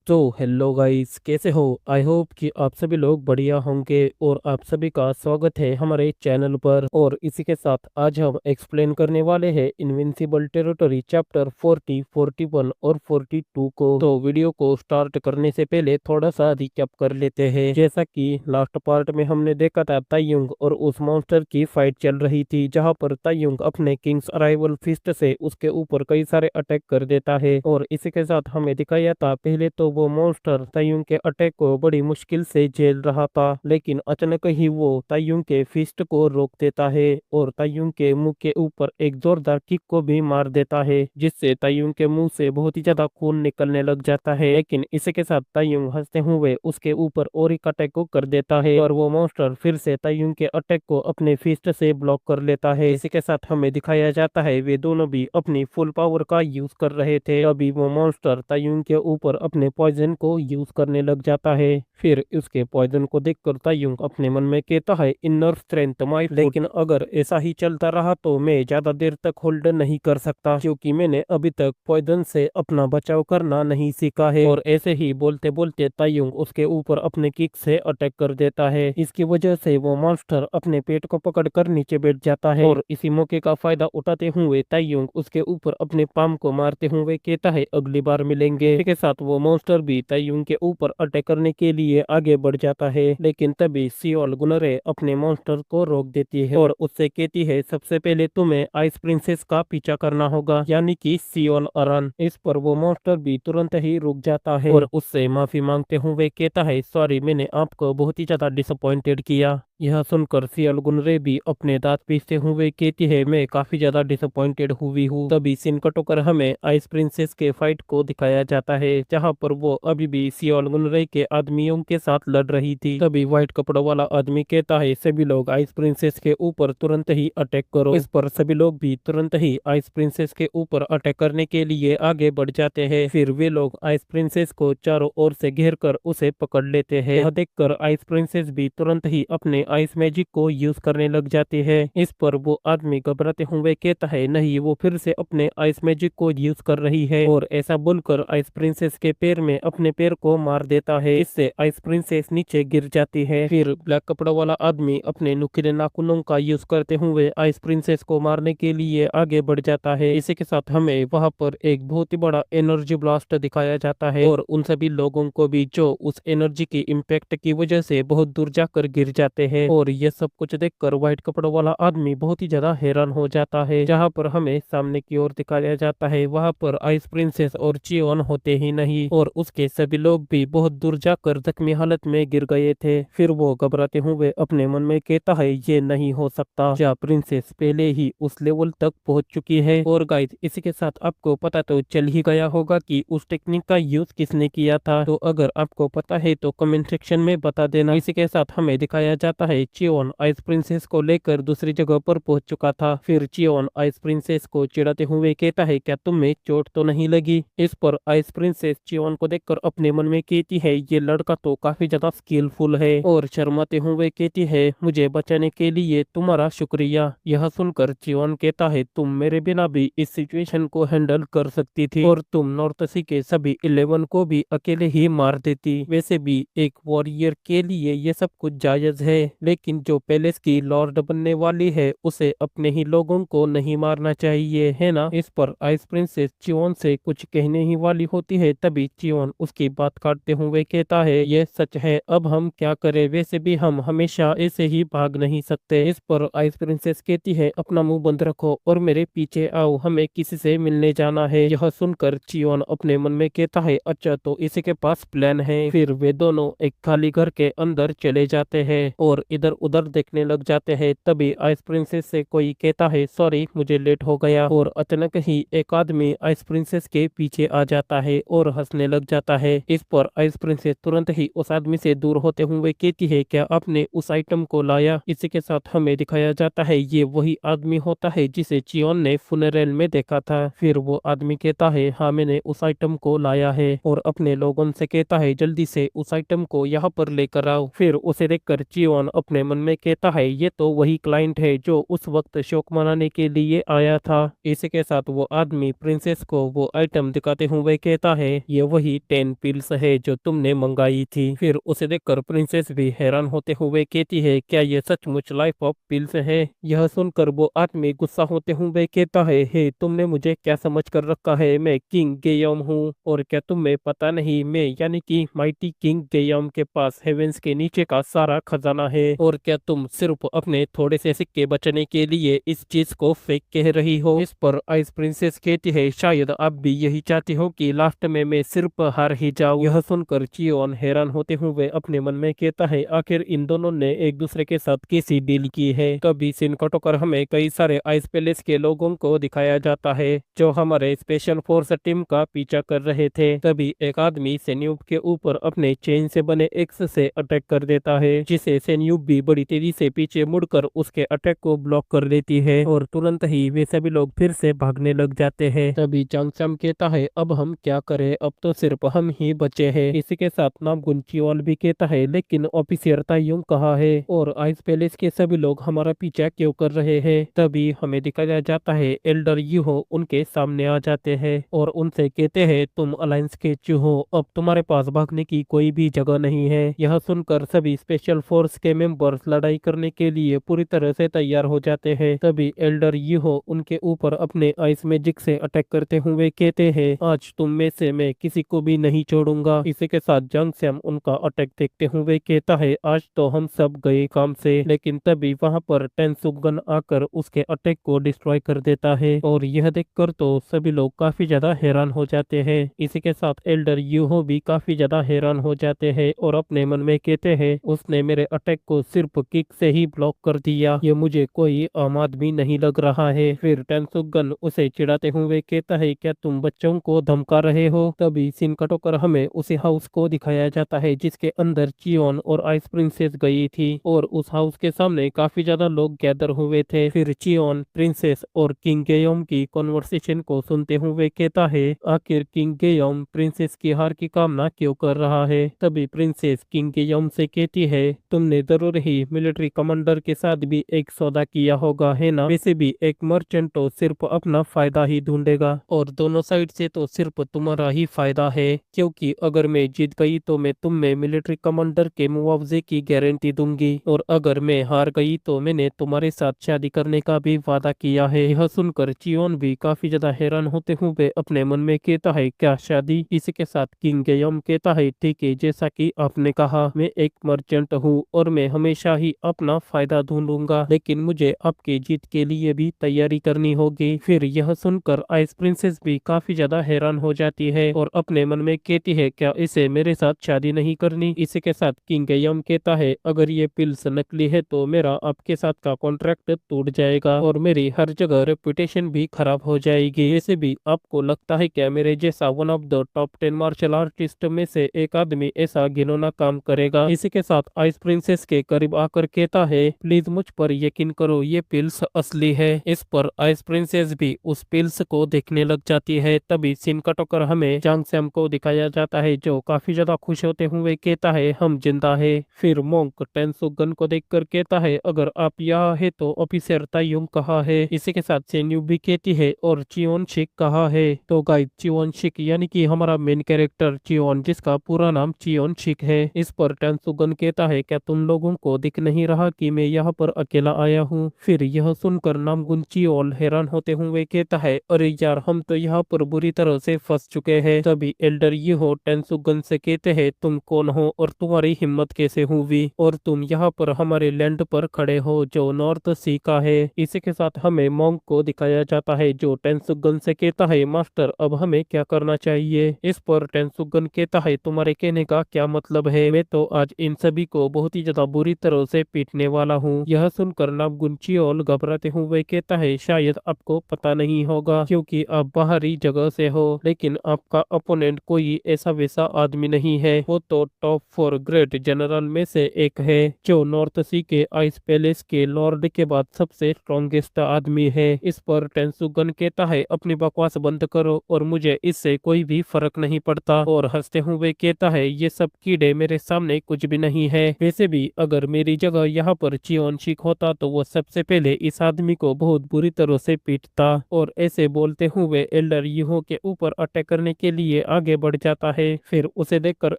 तो hello guys, कैसे हो? आई होप कि आप सभी लोग बढ़िया होंगे और आप सभी का स्वागत है हमारे चैनल पर। और इसी के साथ आज हम एक्सप्लेन करने वाले हैं इनविंसिबल टेरिटरी चैप्टर 40, 41 और 42 को। तो वीडियो को स्टार्ट करने से पहले थोड़ा सा रिकैप कर लेते हैं। जैसा कि लास्ट पार्ट में हमने देखा था, तायुंग और उस मॉन्स्टर की फाइट चल रही थी, जहां पर तायुंग अपने किंग्स अराइवल फिस्ट से उसके ऊपर कई सारे अटैक कर देता है। और इसी के साथ हमें दिखाया था, पहले तो वो मॉन्स्टर तायुंग के अटैक को बड़ी मुश्किल से झेल रहा था, लेकिन अचानक ही वो तायुंग के फिस्ट को रोक देता है और तायुंग के मुंह के ऊपर एक जोरदार किक को भी मार देता है, जिससे तायुंग के मुंह से बहुत ही ज्यादा खून निकलने लग जाता है। लेकिन इसी के साथ तायुंग हंसते हुए उसके ऊपर और एक अटैक को कर देता है और वो मॉन्स्टर फिर से तायुंग के अटैक को अपने फिस्ट से ब्लॉक कर लेता है। इसी के साथ हमें दिखाया जाता है वे दोनों भी अपनी फुल पावर का यूज कर रहे थे। अभी वो मॉन्स्टर तायुंग के ऊपर अपने पॉइजन को यूज करने लग जाता है। फिर उसके पॉइजन को देखकर तायुंग अपने मन में कहता है, इनर स्ट्रेंथ माय फुट। लेकिन अगर ऐसा ही चलता रहा तो मैं ज्यादा देर तक होल्ड नहीं कर सकता, क्योंकि मैंने अभी तक पॉइजन से अपना बचाव करना नहीं सीखा है। और ऐसे ही बोलते बोलते तायुंग उसके ऊपर अपने किक से अटैक कर देता है। इसकी वजह से वो मॉन्स्टर अपने पेट को पकड़कर नीचे बैठ जाता है और इसी मौके का फायदा उठाते हुए तायुंग उसके ऊपर अपने पाम को मारते हुए कहता है, अगली बार मिलेंगे। इसी के साथ वो मॉन्स्टर भी तायुंग के ऊपर अटैक करने के लिए आगे बढ़ जाता है, लेकिन तभी सियोल गुनरे अपने मॉन्स्टर को रोक देती है और उससे कहती है, सबसे पहले तुम्हें आइस प्रिंसेस का पीछा करना होगा, यानी कि सियोल अरन। इस पर वो मॉन्स्टर भी तुरंत ही रुक जाता है और उससे माफी मांगते हुए कहता है, सॉरी, मैंने आपको बहुत ही ज्यादा डिसअपॉइंटेड किया। यह सुनकर सियल गुनरे भी अपने दांत पीसते हुए कहती है, मैं काफी ज्यादा डिसअपॉइंटेड हुई हूँ। तभी सीन कट होकर हमें आइस प्रिंसेस के फाइट को दिखाया जाता है, जहाँ पर वो अभी भी सियल गुनरे के आदमियों के साथ लड़ रही थी। तभी व्हाइट कपड़ों वाला आदमी कहता है, सभी लोग आइस प्रिंसेस के ऊपर तुरंत ही अटैक करो। इस पर सभी लोग भी तुरंत ही आइस प्रिंसेस के ऊपर अटैक करने के लिए आगे बढ़ जाते हैं। फिर वे लोग आइस प्रिंसेस को चारों ओर से घेर कर उसे पकड़ लेते हैं। यह देखकर आइस प्रिंसेस भी तुरंत ही अपने आइस मैजिक को यूज करने लग जाती है। इस पर वो आदमी घबराते हुए कहता है, नहीं, वो फिर से अपने आइस मैजिक को यूज कर रही है। और ऐसा बोलकर आइस प्रिंसेस के पैर में अपने पैर को मार देता है। इससे आइस प्रिंसेस नीचे गिर जाती है। फिर ब्लैक कपड़ा वाला आदमी अपने नुकीले नाखूनों का यूज करते हुए आइस प्रिंसेस को मारने के लिए आगे बढ़ जाता है। इसी के साथ हमें वहां पर एक बहुत ही बड़ा एनर्जी ब्लास्ट दिखाया जाता है और उन सभी लोगों को भी जो उस एनर्जी की इम्पैक्ट की वजह से बहुत दूर जाकर गिर जाते हैं। और ये सब कुछ देखकर व्हाइट कपड़ों वाला आदमी बहुत ही ज्यादा हैरान हो जाता है। जहाँ पर हमें सामने की ओर दिखाया जाता है, वहाँ पर आइस प्रिंसेस और चियोन होते ही नहीं और उसके सभी लोग भी बहुत दूर जाकर जख्मी हालत में गिर गए थे। फिर वो घबराते हुए अपने मन में कहता है, ये नहीं हो सकता, क्या प्रिंसेस पहले ही उस लेवल तक पहुंच चुकी है। और गाइस, इसी के साथ आपको पता तो चल ही गया होगा कि उस टेक्निक का यूज किसने किया था। तो अगर आपको पता है तो कमेंट सेक्शन में बता देना। इसी के साथ हमें दिखाया जाता है, चियोन आइस प्रिंसेस को लेकर दूसरी जगह पर पहुंच चुका था। फिर चियोन आइस प्रिंसेस को चिढ़ाते हुए कहता है, क्या तुम्हें चोट तो नहीं लगी? इस पर आइस प्रिंसेस चियोन को देखकर अपने मन में कहती है, ये लड़का तो काफी ज्यादा स्किलफुल है। और शर्माते हुए कहती है, मुझे बचाने के लिए तुम्हारा शुक्रिया। यह सुनकर चियोन कहता है, तुम मेरे बिना भी इस सिचुएशन को हैंडल कर सकती थी और तुम नॉर्थ सी के सभी 11 को भी अकेले ही मार देती। वैसे भी एक वॉरियर के लिए ये सब कुछ जायज है, लेकिन जो पैलेस की लॉर्ड बनने वाली है उसे अपने ही लोगों को नहीं मारना चाहिए, है ना? इस पर आइस प्रिंसेस चियोन से कुछ कहने ही वाली होती है, तभी चियोन उसकी बात काटते हुए कहता है, ये सच है, अब हम क्या करें? वैसे भी हम हमेशा ऐसे ही भाग नहीं सकते। इस पर आइस प्रिंसेस कहती है, अपना मुंह बंद रखो और मेरे पीछे आओ, हमें किसी से मिलने जाना है। यह सुनकर चियोन अपने मन में कहता है, अच्छा, तो इसी के पास प्लान है। फिर वे दोनों एक खाली घर के अंदर चले जाते हैं और इधर उधर देखने लग जाते हैं। तभी आइस प्रिंसेस से कोई कहता है, सॉरी, मुझे लेट हो गया। और अचानक ही एक आदमी आइस प्रिंसेस के पीछे आ जाता है और हंसने लग जाता है। इस पर आइस प्रिंसेस तुरंत ही उस आदमी से दूर होते हुए कहती है, क्या आपने उस आइटम को लाया? इसी के साथ हमें दिखाया जाता है, ये वही आदमी होता है जिसे चियोन ने फुनरेल में देखा था। फिर वो आदमी कहता है, हाँ, मैंने उस आइटम को लाया है। और अपने लोगों से कहता है, जल्दी से उस आइटम को यहाँ पर लेकर आओ। फिर उसे देखकर चियोन अपने मन में कहता है ये तो वही क्लाइंट है जो उस वक्त शौक मनाने के लिए आया था। इसी के साथ वो आदमी प्रिंसेस को वो आइटम दिखाते हुए कहता है ये वही 10 पिल्स है जो तुमने मंगाई थी। फिर उसे देखकर प्रिंसेस भी हैरान होते हुए कहती है क्या ये सचमुच लाइफ ऑफ पिल्स है। यह सुनकर वो आदमी गुस्सा होते हुए कहता है हे तुमने मुझे क्या समझ कर रखा है, मैं किंग गेयम हूँ और क्या तुम्हें पता नहीं मैं यानी कि माइटी किंग गेयम के पास हेवेंस के नीचे का सारा खजाना है और क्या तुम सिर्फ अपने थोड़े से सिक्के बचने के लिए इस चीज को फेक कह रही हो। इस पर आइस प्रिंसेस कहती है शायद आप भी यही चाहती हो कि लास्ट में मैं सिर्फ हार ही जाऊं। यह सुनकर चियोन हैरान होते हुए अपने मन में कहता है आखिर इन दोनों ने एक दूसरे के साथ कैसी डील की है। तभी सीन कटोकर हमें कई सारे आइस पैलेस के लोगों को दिखाया जाता है जो हमारे स्पेशल फोर्स टीम का पीछा कर रहे थे। तभी एक आदमी सेन्यूब के ऊपर अपने चेन से बने एक्स से अटैक कर देता है जिसे सेन्यूब भी बड़ी तेजी से पीछे मुड़कर उसके अटैक को ब्लॉक कर देती है और तुरंत ही वे सभी लोग फिर से भागने लग जाते हैं। तभी चांगसम कहता है अब हम क्या करें, अब तो सिर्फ हम ही बचे हैं। इसी के साथ नामगुन चियोल भी कहता है लेकिन ऑफिसर तायुंग कहाँ है और आइस पैलेस के सभी लोग हमारा पीछा क्यों कर रहे हैं। तभी हमें दिखाया जाता है एल्डर यूहो उनके सामने आ जाते हैं और उनसे कहते हैं तुम अलायंस के चूहो, अब तुम्हारे पास भागने की कोई भी जगह नहीं है। यह सुनकर सभी स्पेशल फोर्स के मेंबर्स लड़ाई करने के लिए पूरी तरह से तैयार हो जाते हैं। तभी एल्डर यूहो उनके ऊपर अपने आइस मैजिक से अटैक करते हुए कहते हैं आज तुम में से मैं किसी को भी नहीं छोड़ूंगा। इसी के साथ जंग सैम उनका अटैक देखते हुए कहता है आज तो हम सब गए काम से। लेकिन तभी वहां पर टेंसुगन आकर उसके अटैक को डिस्ट्रॉय कर देता है और यह देखकर तो सभी लोग काफी ज्यादा हैरान हो जाते हैं। इसी के साथ एल्डर यूहो भी काफी ज्यादा हैरान हो जाते हैं और अपने मन में कहते हैं उसने मेरे अटैक को सिर्फ किक से ही ब्लॉक कर दिया, ये मुझे कोई आम आदमी नहीं लग रहा है। फिर टेंसुगन उसे चिढ़ाते हुए कहता है क्या तुम बच्चों को धमका रहे हो। तभी सीन कटोकर हमें उसी हाउस को दिखाया जाता है जिसके अंदर चियोन और आइस प्रिंसेस गई थी और उस हाउस के सामने काफी ज्यादा लोग गैदर हुए थे। फिर चियोन प्रिंसेस और किंग गेयोम की कॉन्वर्सेशन को सुनते हुए कहता है आखिर किंग गेयोम प्रिंसेस की हार की कामना क्यों कर रहा है। तभी प्रिंसेस किंग गेयोम से कहती है तुमने जरूर ही मिलिट्री कमांडर के साथ भी एक सौदा किया होगा है ना, वैसे भी एक मर्चेंट तो सिर्फ अपना फायदा ही ढूंढेगा और दोनों साइड से तो सिर्फ तुम्हारा ही फायदा है क्योंकि अगर मैं जीत गई तो मैं तुम्हें मिलिट्री कमांडर के मुआवजे की गारंटी दूंगी और अगर मैं हार गई तो मैंने तुम्हारे साथ शादी करने का भी वादा किया है। यह सुनकर चियोन भी काफी ज्यादा हैरान होते हुए अपने मन में कहता है क्या शादी। इसी के साथ किंग गेयोम कहता है ठीक है जैसा कि आपने कहा मैं एक मर्चेंट हूँ और मैं हमेशा ही अपना फायदा ढूंढूंगा लेकिन मुझे आपकी जीत के लिए भी तैयारी करनी होगी। फिर यह सुनकर आइस प्रिंसेस भी काफी ज्यादा हैरान हो जाती है और अपने मन में कहती है क्या इसे मेरे साथ शादी नहीं करनी। इसी के साथ किंग गेयोम कहता है अगर ये पिल्स नकली है तो मेरा आपके साथ का कॉन्ट्रैक्ट टूट जाएगा और मेरी हर जगह रेपुटेशन भी खराब हो जाएगी। वैसे भी आपको लगता है क्या मेरे जैसा one of the top 10 martial artist में से एक आदमी ऐसा घिनौना काम करेगा। इसी के साथ आइस प्रिंसेस के करीब आकर कहता है प्लीज मुझ पर यकीन करो ये पिल्स असली है। इस पर आइस प्रिंसेस भी उस पिल्स को देखने लग जाती है। तभी सीन कट होकर हमें जांग सैम को दिखाया जाता है जो काफी ज्यादा खुश होते हुए कहता है हम जिंदा है। फिर मोंक टेंसुगन को देखकर कहता है अगर आप यहाँ है तो ऑफिसर तायुंग कहाँ है। इसी के साथ सेन्यू भी कहती है और चियोन शिक कहाँ है। तो गाइस चियोन शिक यानी कि हमारा मेन कैरेक्टर चियोन जिसका पूरा नाम चियोन शिक है। इस पर टेंसुगन कहता है क्या तुम लोगों को दिख नहीं रहा कि मैं यहाँ पर अकेला आया हूँ। फिर यह सुनकर नामगुन चियोल हैरान होते हुए कहता है अरे यार हम तो यहाँ पर बुरी तरह से फंस चुके हैं। तभी एल्डर यूहो टेंसुगन से कहते हैं तुम कौन हो और तुम्हारी हिम्मत कैसे हुई और तुम यहाँ पर हमारे लैंड पर खड़े हो जो नॉर्थ सी का है। इसी के साथ हमें मोंग को दिखाया जाता है जो टेंसुगन से कहता है मास्टर अब हमें क्या करना चाहिए। इस पर टेंसुगन कहता है तुम्हारे कहने का क्या मतलब है, मैं तो आज इन सभी को बहुत ही ज्यादा बुरी तरह से पीटने वाला हूँ। यह सुनकर नामगुन चियोल घबराते हुए कहता है शायद आपको पता नहीं होगा क्योंकि आप बाहरी जगह से हो लेकिन आपका अपोनेंट कोई ऐसा वैसा आदमी नहीं है, वो तो टॉप 4 ग्रेट जनरल में से एक है जो नॉर्थ सी के आइस पैलेस के लॉर्ड के बाद सबसे स्ट्रॉन्गेस्ट आदमी है। इस पर टेंसुगन कहता है अपनी बकवास बंद करो और मुझे इससे कोई भी फर्क नहीं पड़ता और हंसते हुए कहता है ये सब कीड़े मेरे सामने कुछ भी नहीं है। वैसे भी अगर मेरी जगह यहाँ पर चियोन शिक होता तो वो सबसे पहले इस आदमी को बहुत बुरी तरह से पीटता और ऐसे बोलते हुए एल्डर यूहो के ऊपर अटैक करने के लिए आगे बढ़ जाता है। फिर उसे देखकर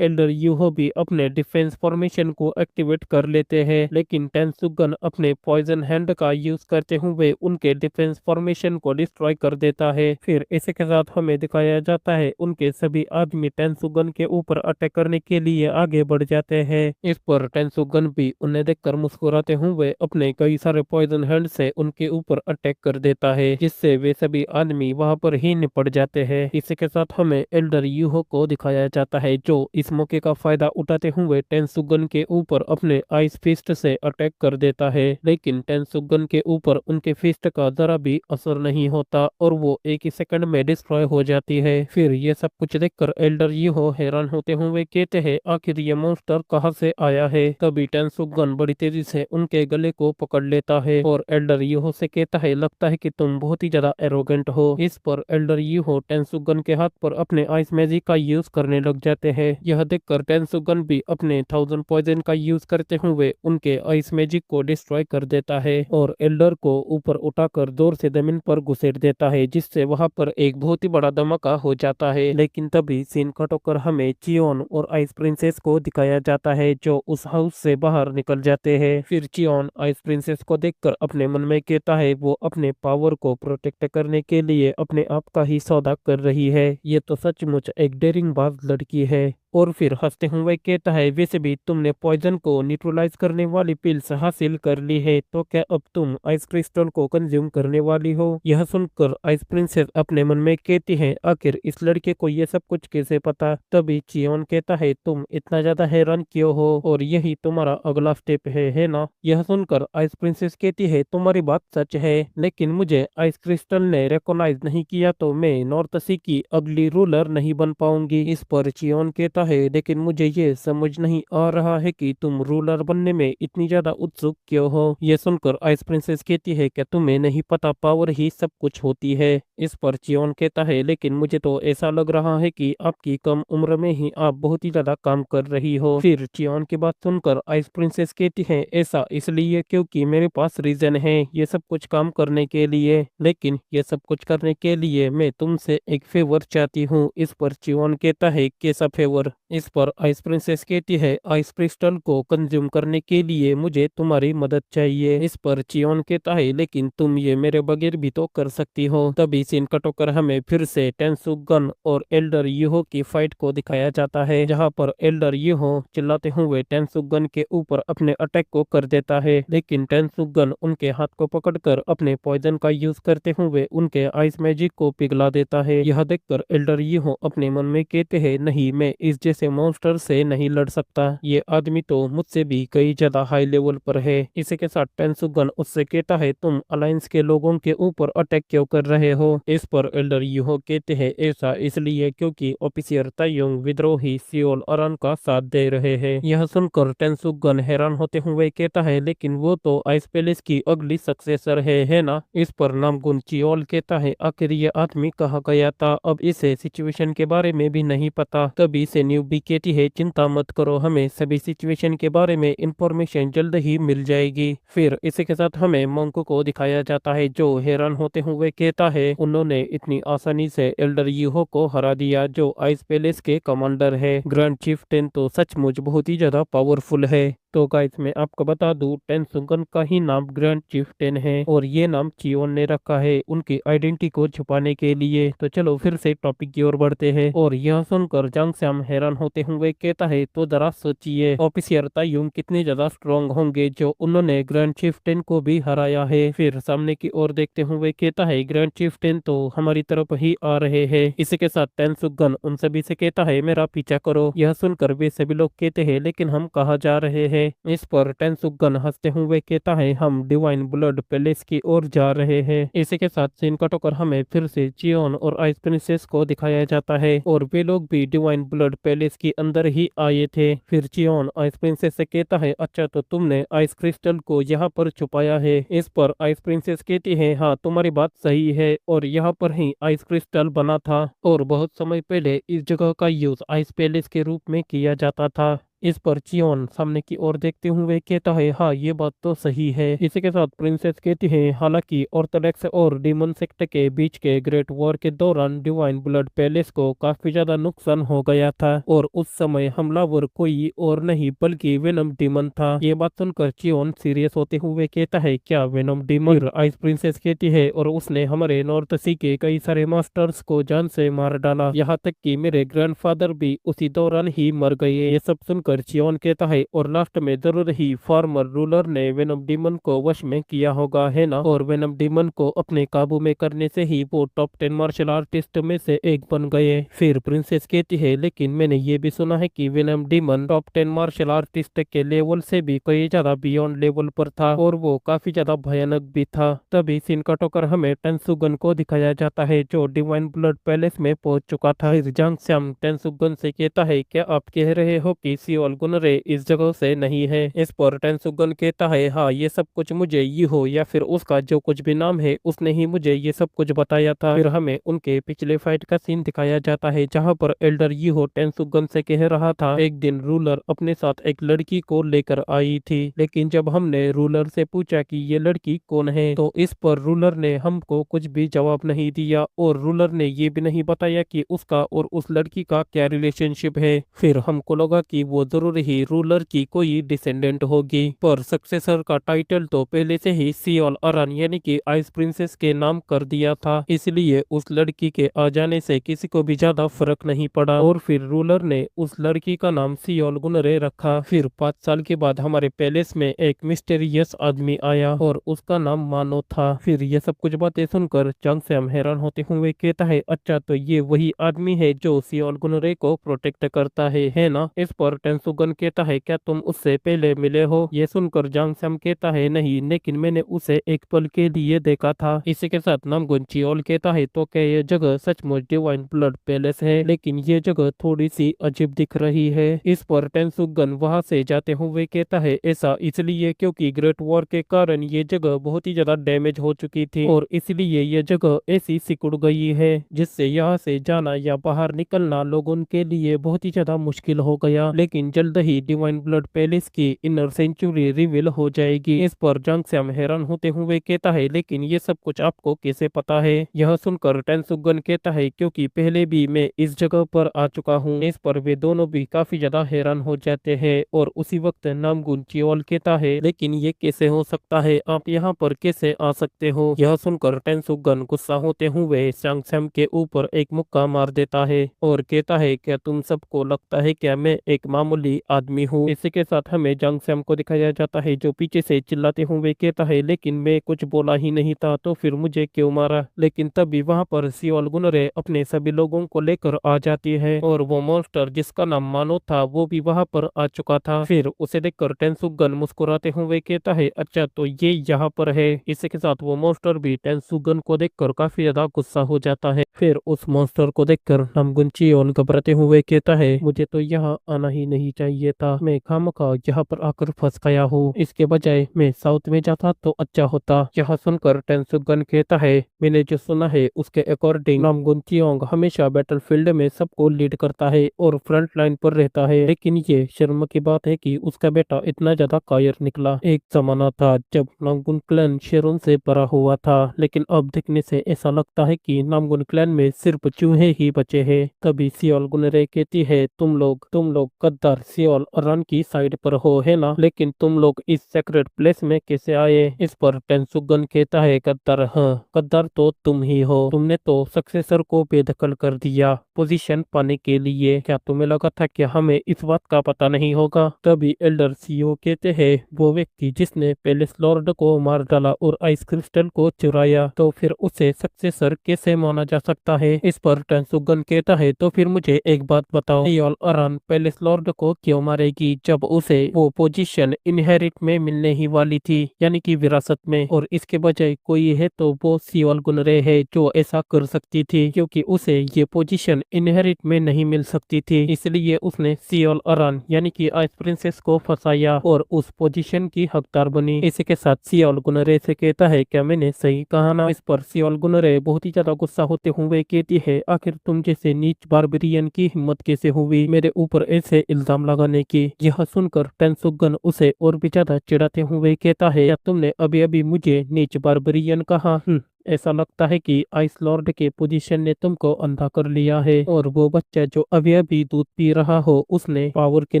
एल्डर यूहो भी अपने डिफेंस फॉर्मेशन को एक्टिवेट कर लेते हैं, लेकिन टेंसुगन अपने पॉइजन हैंड का यूज करते हुए उनके डिफेंस फॉर्मेशन को डिस्ट्रॉय कर देता है। फिर इसी के साथ हमें दिखाया जाता है उनके सभी आदमी टेंसुगन के ऊपर अटैक करने के लिए आगे बढ़ जाते हैं। इस पर टेंसुगन भी उन्हें देखकर मुस्कुराते हुए अपने कई सारे पॉइजन हैंड से उनके ऊपर अटैक कर देता है, जिससे वे सभी आदमी वहां पर ही निपट जाते हैं। इसी के साथ हमें एल्डर यूहो को दिखाया जाता है जो इस मौके का फायदा उठाते हुए टेंसुगन के ऊपर अपने आइस फिस्ट से अटैक कर देता है, लेकिन टेंसुगन के ऊपर उनके फिस्ट का जरा भी असर नहीं होता और वो एक ही सेकंड में डिस्ट्रॉय हो जाती है। फिर ये सब कुछ देखकर एल्डर यूहो हैरान होते हुए कहते हैं आखिर ये मॉन्स्टर कहाँ से आया है। तभी टेंसुगन बड़ी तेजी से उनके गले को पकड़ लेता है और एल्डर यूहो से कहता है लगता है कि तुम बहुत ही ज्यादा एरोगेंट हो। इस पर एल्डर यूहो टेंसुगन के हाथ पर अपने आइस मैजिक का यूज करने लग जाते हैं। यह देखकर टेंसुगन भी अपने 1000 पॉइजन का यूज करते हुए उनके आइस मैजिक को डिस्ट्रॉय कर देता है और एल्डर को ऊपर उठाकर जोर से जमीन पर घुसेड़ देता है, जिससे वहां पर एक बहुत ही बड़ा धमाका हो जाता है। लेकिन तभी सीन कट होकर हमें चियोन और आइस प्रिंसेस को दिखाया जाता है जो उस हाउस से बाहर निकल जाते हैं। फिर चियोन आइस प्रिंसेस को देखकर अपने मन में कहता है वो अपने पावर को प्रोटेक्ट करने के लिए अपने आप का ही सौदा कर रही है। ये तो सचमुच एक डेयरिंग बाज लड़की है। और फिर हंसते हुए कहता है वैसे भी तुमने पॉइजन को न्यूट्रलाइज करने वाली पिल्स हासिल कर ली है, तो क्या अब तुम आइस क्रिस्टल को कंज्यूम करने वाली हो। यह सुनकर आइस प्रिंसेस अपने मन में कहती है आखिर इस लड़के को ये सब कुछ कैसे पता। तभी चियोन कहता है तुम इतना ज्यादा हैरान क्यों हो और यही तुम्हारा अगला स्टेप है ना। यह सुनकर आइस प्रिंसेस कहती है तुम्हारी बात सच है, लेकिन मुझे आइस क्रिस्टल ने रिकॉग्नाइज नहीं किया तो मैं नॉर्थ सी की अगली रूलर नहीं बन पाऊंगी। इस पर चियोन कहता है लेकिन मुझे ये समझ नहीं आ रहा है कि तुम रूलर बनने में इतनी ज्यादा उत्सुक क्यों हो। यह सुनकर आइस प्रिंसेस कहती है क्या तुम्हें नहीं पता पावर ही सब कुछ होती है। इस पर चियोन कहता है लेकिन मुझे तो ऐसा लग रहा है कि आपकी कम उम्र में ही आप बहुत ही ज्यादा काम कर रही हो। फिर चियोन की बात सुनकर आइस प्रिंसेस कहती है ऐसा इसलिए क्योंकि मेरे पास रीजन है ये सब कुछ काम करने के लिए, लेकिन ये सब कुछ करने के लिए मैं तुमसे एक फेवर चाहती हूँ। इस पर चियोन कहता है कैसा फेवर। इस पर आइस प्रिंसेस कहती है आइस क्रिस्टल को कंज्यूम करने के लिए मुझे तुम्हारी मदद चाहिए। इस पर चियोन कहता है लेकिन तुम ये मेरे बगैर भी तो कर सकती हो। तभी सीन कट होकर हमें फिर से टेंसुगन और एल्डर यूहो की फाइट को दिखाया जाता है, जहां पर एल्डर यूहो चिल्लाते हुए टेंसुगन के ऊपर अपने अटैक को कर देता है, लेकिन टेंसुगन उनके हाथ को पकड़कर अपने पॉइजन का यूज करते हुए उनके आइस मैजिक को पिघला देता है। यह देखकर एल्डर यूहो अपने मन में कहते हैं नहीं मैं इस जैसे मॉन्स्टर से नहीं लड़ सकता, ये आदमी तो मुझसे भी कई ज्यादा हाई लेवल पर है। इसी के साथ टेंसुगन उससे कहता है तुम अलायंस के लोगों के ऊपर अटैक क्यों कर रहे हो। इस पर एल्डर यूहो कहते हैं ऐसा इसलिए क्योंकि ऑफिसर तायुंग विद्रोही सियोल अरन का साथ दे रहे हैं। यह सुनकर टेंसुगन हैरान होते हुए कहता है लेकिन वो तो आइस पैलेस की अगली सक्सेसर है ना। इस पर नामगुन चियोल कहता है आखिर ये आदमी कहाँ गया था, अब इसे सिचुएशन के बारे में भी नहीं पता। तभी से न्यू भी कहती है चिंता मत करो हमें सभी सिचुएशन के बारे में इंफॉर्मेशन जल्द ही मिल जाएगी। फिर इसी के साथ हमें मोंको को दिखाया जाता है जो हैरान होते हुए कहता है उन्होंने इतनी आसानी से एल्डर यूहो को हरा दिया जो आइस पैलेस के कमांडर है। ग्रैंड चीफ्टेन तो सचमुच बहुत ही ज्यादा पावरफुल है। तो गाइस मैं आपको बता दूं टेंसुगन का ही नाम ग्रैंड चीफ्टेन है और ये नाम चियोन ने रखा है उनकी आइडेंटिटी को छुपाने के लिए। तो चलो फिर से टॉपिक की ओर बढ़ते हैं और यह सुनकर जांग स्याम हैरान होते हुए कहता है तो जरा सोचिए ऑफिसर तायुंग कितने ज्यादा स्ट्रॉन्ग होंगे जो उन्होंने ग्रैंड चीफ्टेन को भी हराया है। फिर सामने की ओर देखते हुए कहता है ग्रैंड चीफ्टेन तो हमारी तरफ ही आ रहे हैं। इसी के साथ टेंसुगन उन सभी से कहता है मेरा पीछा करो। यह सुनकर वे सभी लोग कहते हैं लेकिन हम कहाँ जा रहे हैं। इस पर टेंसुगन हंसते हुए कहता है हम डिवाइन ब्लड पैलेस की ओर जा रहे हैं। इसी के साथ सीन कट होकर हमें फिर से चियोन और आइस प्रिंसेस को दिखाया जाता है और वे लोग भी डिवाइन ब्लड पैलेस के अंदर ही आए थे। फिर चियोन आइस प्रिंसेस से कहता है अच्छा तो तुमने आइस क्रिस्टल को यहाँ पर छुपाया है। इस पर आइस प्रिंसेस कहती है हाँ तुम्हारी बात सही है और यहाँ पर ही आइस क्रिस्टल बना था और बहुत समय पहले इस जगह का यूज आइस पैलेस के रूप में किया जाता था। इस पर चियोन सामने की ओर देखते हुए कहता है, हाँ ये बात तो सही है। इसी के साथ प्रिंसेस कहती है, हालांकि ऑर्थोडॉक्स और डीमन सेक्ट के बीच के ग्रेट वॉर के दौरान डिवाइन ब्लड पैलेस को काफी ज्यादा नुकसान हो गया था और उस समय हमलावर कोई और नहीं बल्कि वेनम डीमन था। ये बात सुनकर चियोन सीरियस होते हुए कहता है, क्या वेनम डीमन? फिर आइस प्रिंसेस कहती है, और उसने हमारे नॉर्थ सी के कई सारे मास्टर्स को जान से मार डाला, यहाँ तक कि मेरे ग्रैंडफादर भी उसी दौरान ही मर गए। ये सब सुनकर चियोन कहता है, और लास्ट में जरूर ही फॉर्मर रूलर ने वेनम डीमन को वश में किया होगा, है ना? और वेनम डीमन को अपने काबू में करने से ही वो टॉप 10 मार्शल आर्टिस्ट में से एक बन गए। फिर प्रिंसेस कहती है, लेकिन मैंने ये भी सुना है कि Venom Demon top 10 martial artist के लेवल से भी कई ज्यादा बियॉन्ड लेवल पर था और वो काफी ज्यादा भयानक भी था। तभी सीन कट होकर हमें टेंसुगन को दिखाया जाता है जो डिवाइन ब्लड पैलेस में पहुंच चुका था। जांग स्याम टेंसुगन से कहता है, क्या आप कह रहे हो कि सियोल गुनरे इस जगह से नहीं है? इस पर टेंसुगन कहता है, हाँ ये सब कुछ मुझे ये हो या फिर उसका जो कुछ भी नाम है उसने ही मुझे ये सब कुछ बताया था। फिर हमें उनके पिछले फाइट का सीन दिखाया जाता है जहाँ पर एल्डर यीहो टेंसुगन से कह रहा था, एक दिन रूलर अपने साथ एक लड़की को लेकर आई थी, लेकिन जब हमने रूलर से पूछा कि ये लड़की कौन है तो इस पर रूलर ने हमको कुछ भी जवाब नहीं दिया और रूलर ने ये भी नहीं बताया कि उसका और उस लड़की का क्या रिलेशनशिप है। फिर हमको लगा कि वो जरूर ही रूलर की कोई डिसेंडेंट होगी, पर सक्सेसर का टाइटल तो पहले से ही सियोल अरान यानी कि आइस प्रिंसेस के नाम कर दिया था, इसलिए उस लड़की के आ जाने से किसी को भी ज्यादा फर्क नहीं पड़ा और फिर रूलर ने उस लड़की का नाम सियोल गुनरे रखा। फिर 5 साल के बाद हमारे पैलेस में एक मिस्टीरियस आदमी आया और उसका नाम मानो था। फिर ये सब कुछ बातें सुनकर जांग स्याम हैरान होते हुए कहता है, अच्छा तो ये वही आदमी है जो सियोल गुनरे को प्रोटेक्ट करता है ना? इस पर टेंसुगन कहता है, क्या तुम उससे पहले मिले हो? ये सुनकर जांग स्याम कहता है, नहीं, लेकिन मैंने उसे एक पल के लिए देखा था। इसी के साथ नामगुन चियोल कहता है, तो क्या ये जगह सचमुच डिवाइन ब्लड पैलेस है? लेकिन ये जगह थोड़ी सी अजीब दिख रही है। इस पर टेंसुगन वहां से जाते हुए कहता है, ऐसा इसलिए क्योंकि ग्रेट वॉर के कारण ये जगह बहुत ही ज्यादा डैमेज हो चुकी थी और इसलिए ये जगह ऐसी सिकुड़ गई है जिससे यहाँ से जाना या बाहर निकलना लोगों के लिए बहुत ही ज्यादा मुश्किल हो गया। लेकिन जल्द ही डिवाइन ब्लड पैलेस की इनर सेंचुरी रिवील हो जाएगी। इस पर जांग स्याम हैरान होते हुए कहता है, लेकिन ये सब कुछ आपको कैसे पता है? यह सुनकर टेंसुगन कहता है, क्योंकि पहले भी मैं इस जगह पर आ चुका हूँ। इस पर वे दोनों भी काफी ज्यादा हैरान हो जाते हैं और उसी वक्त नामगुन चियोल कहता है, लेकिन ये कैसे हो सकता है? आप यहाँ पर कैसे आ सकते हो? यह सुनकर टेंसुगन गुस्सा होते हुए जांग स्याम के ऊपर एक मुक्का मार देता है और कहता है, क्या तुम सबको लगता है क्या मैं एक मामूली आदमी हूँ? इसी के साथ हमें जांग स्याम को दिखाया जाता है जो पीछे से चिल्लाते हुए कहता है, लेकिन मैं कुछ बोला ही नहीं था तो फिर मुझे क्यों मारा? लेकिन तभी वहाँ पर सियोल गुनरे अपने सभी लोगों को लेकर आ जाती है और वो मॉन्स्टर जिसका नाम मानो था वो भी वहाँ पर आ चुका था। फिर उसे देखकर टेंसुगन मुस्कुराते हुए कहता है, अच्छा तो ये यहाँ पर है। इसी के साथ वो मॉन्स्टर भी टेंसुगन को देखकर काफी ज्यादा गुस्सा हो जाता है। फिर उस मॉन्स्टर को देखकर नामगुन चियोल घबराते हुए कहता है, मुझे तो यहाँ आना ही नहीं चाहिए था, मैं खामखा यहाँ पर आकर फंस गया हूँ, इसके बजाय मैं साउथ में जाता तो अच्छा होता। यह सुनकर टेंसुगन कहता है, मैंने जो सुना है उसके अकॉर्डिंग नामगुन चियोंग हमेशा बैटलफील्ड में सबको लीड करता है और फ्रंट लाइन पर रहता है, लेकिन ये शर्म की बात है कि उसका बेटा इतना ज्यादा कायर निकला। एक जमाना था जब नामगुन क्लैन शेरों से भरा हुआ था, लेकिन अब देखने से ऐसा लगता है कि नामगुन क्लैन में सिर्फ चूहे ही बचे हैं। तभी सियोल गुनरे कहती है, तुम लोग गद्दार सियोल अरान की साइड पर हो, है ना? लेकिन तुम लोग इस सेक्रेट प्लेस में कैसे आए? इस पर टेंसुगन कहता है, गद्दार? हाँ, गद्दार तो तुम ही हो, तुमने तो सक्सेसर को बेदखल कर दिया पोजीशन पाने के लिए। क्या तुम्हें लगा था कि हमें इस बात का पता नहीं होगा? तभी एल्डर सीओ कहते हैं, वो व्यक्ति जिसने पैलेस लॉर्ड को मार डाला और आइस क्रिस्टल को चुराया, तो फिर उसे सक्सेसर कैसे माना जा सकता है? इस पर टेंसुगन कहता है, तो फिर मुझे एक बात बताओ, सियोल अरान पैलेस लॉर्ड को क्यों मारेगी जब उसे वो पोजीशन इनहेरिट में मिलने ही वाली थी, यानी कि विरासत में, और इसके बजाय कोई है तो वो सियोल गुनरे है जो ऐसा कर सकती थी, क्योंकि उसे ये पोजीशन इनहेरिट में नहीं मिल सकती थी, इसलिए उसने सियोल अरान यानी कि आइस प्रिंसेस को फंसाया और उस पोजीशन की हकदार बनी। इसी के साथ सियोल गुनरे से कहता है, क्या मैंने सही कहा ना? इस पर सियोल गुनरे बहुत ही ज्यादा गुस्सा होते हुए कहती है, आखिर तुम जैसे नीच बारबेरियन की हिम्मत कैसे हुई मेरे ऊपर ऐसे इल्जाम इल्जाम लगाने की। यह सुनकर टेंसुगन उसे और भी ज्यादा चिढ़ाते हुए कहता है, क्या तुमने अभी अभी मुझे नीच बारबरियन कहा? ऐसा लगता है कि आइस लॉर्ड के पोजीशन ने तुमको अंधा कर लिया है। और वो बच्चा जो अभी अभी दूध पी रहा हो, उसने पावर के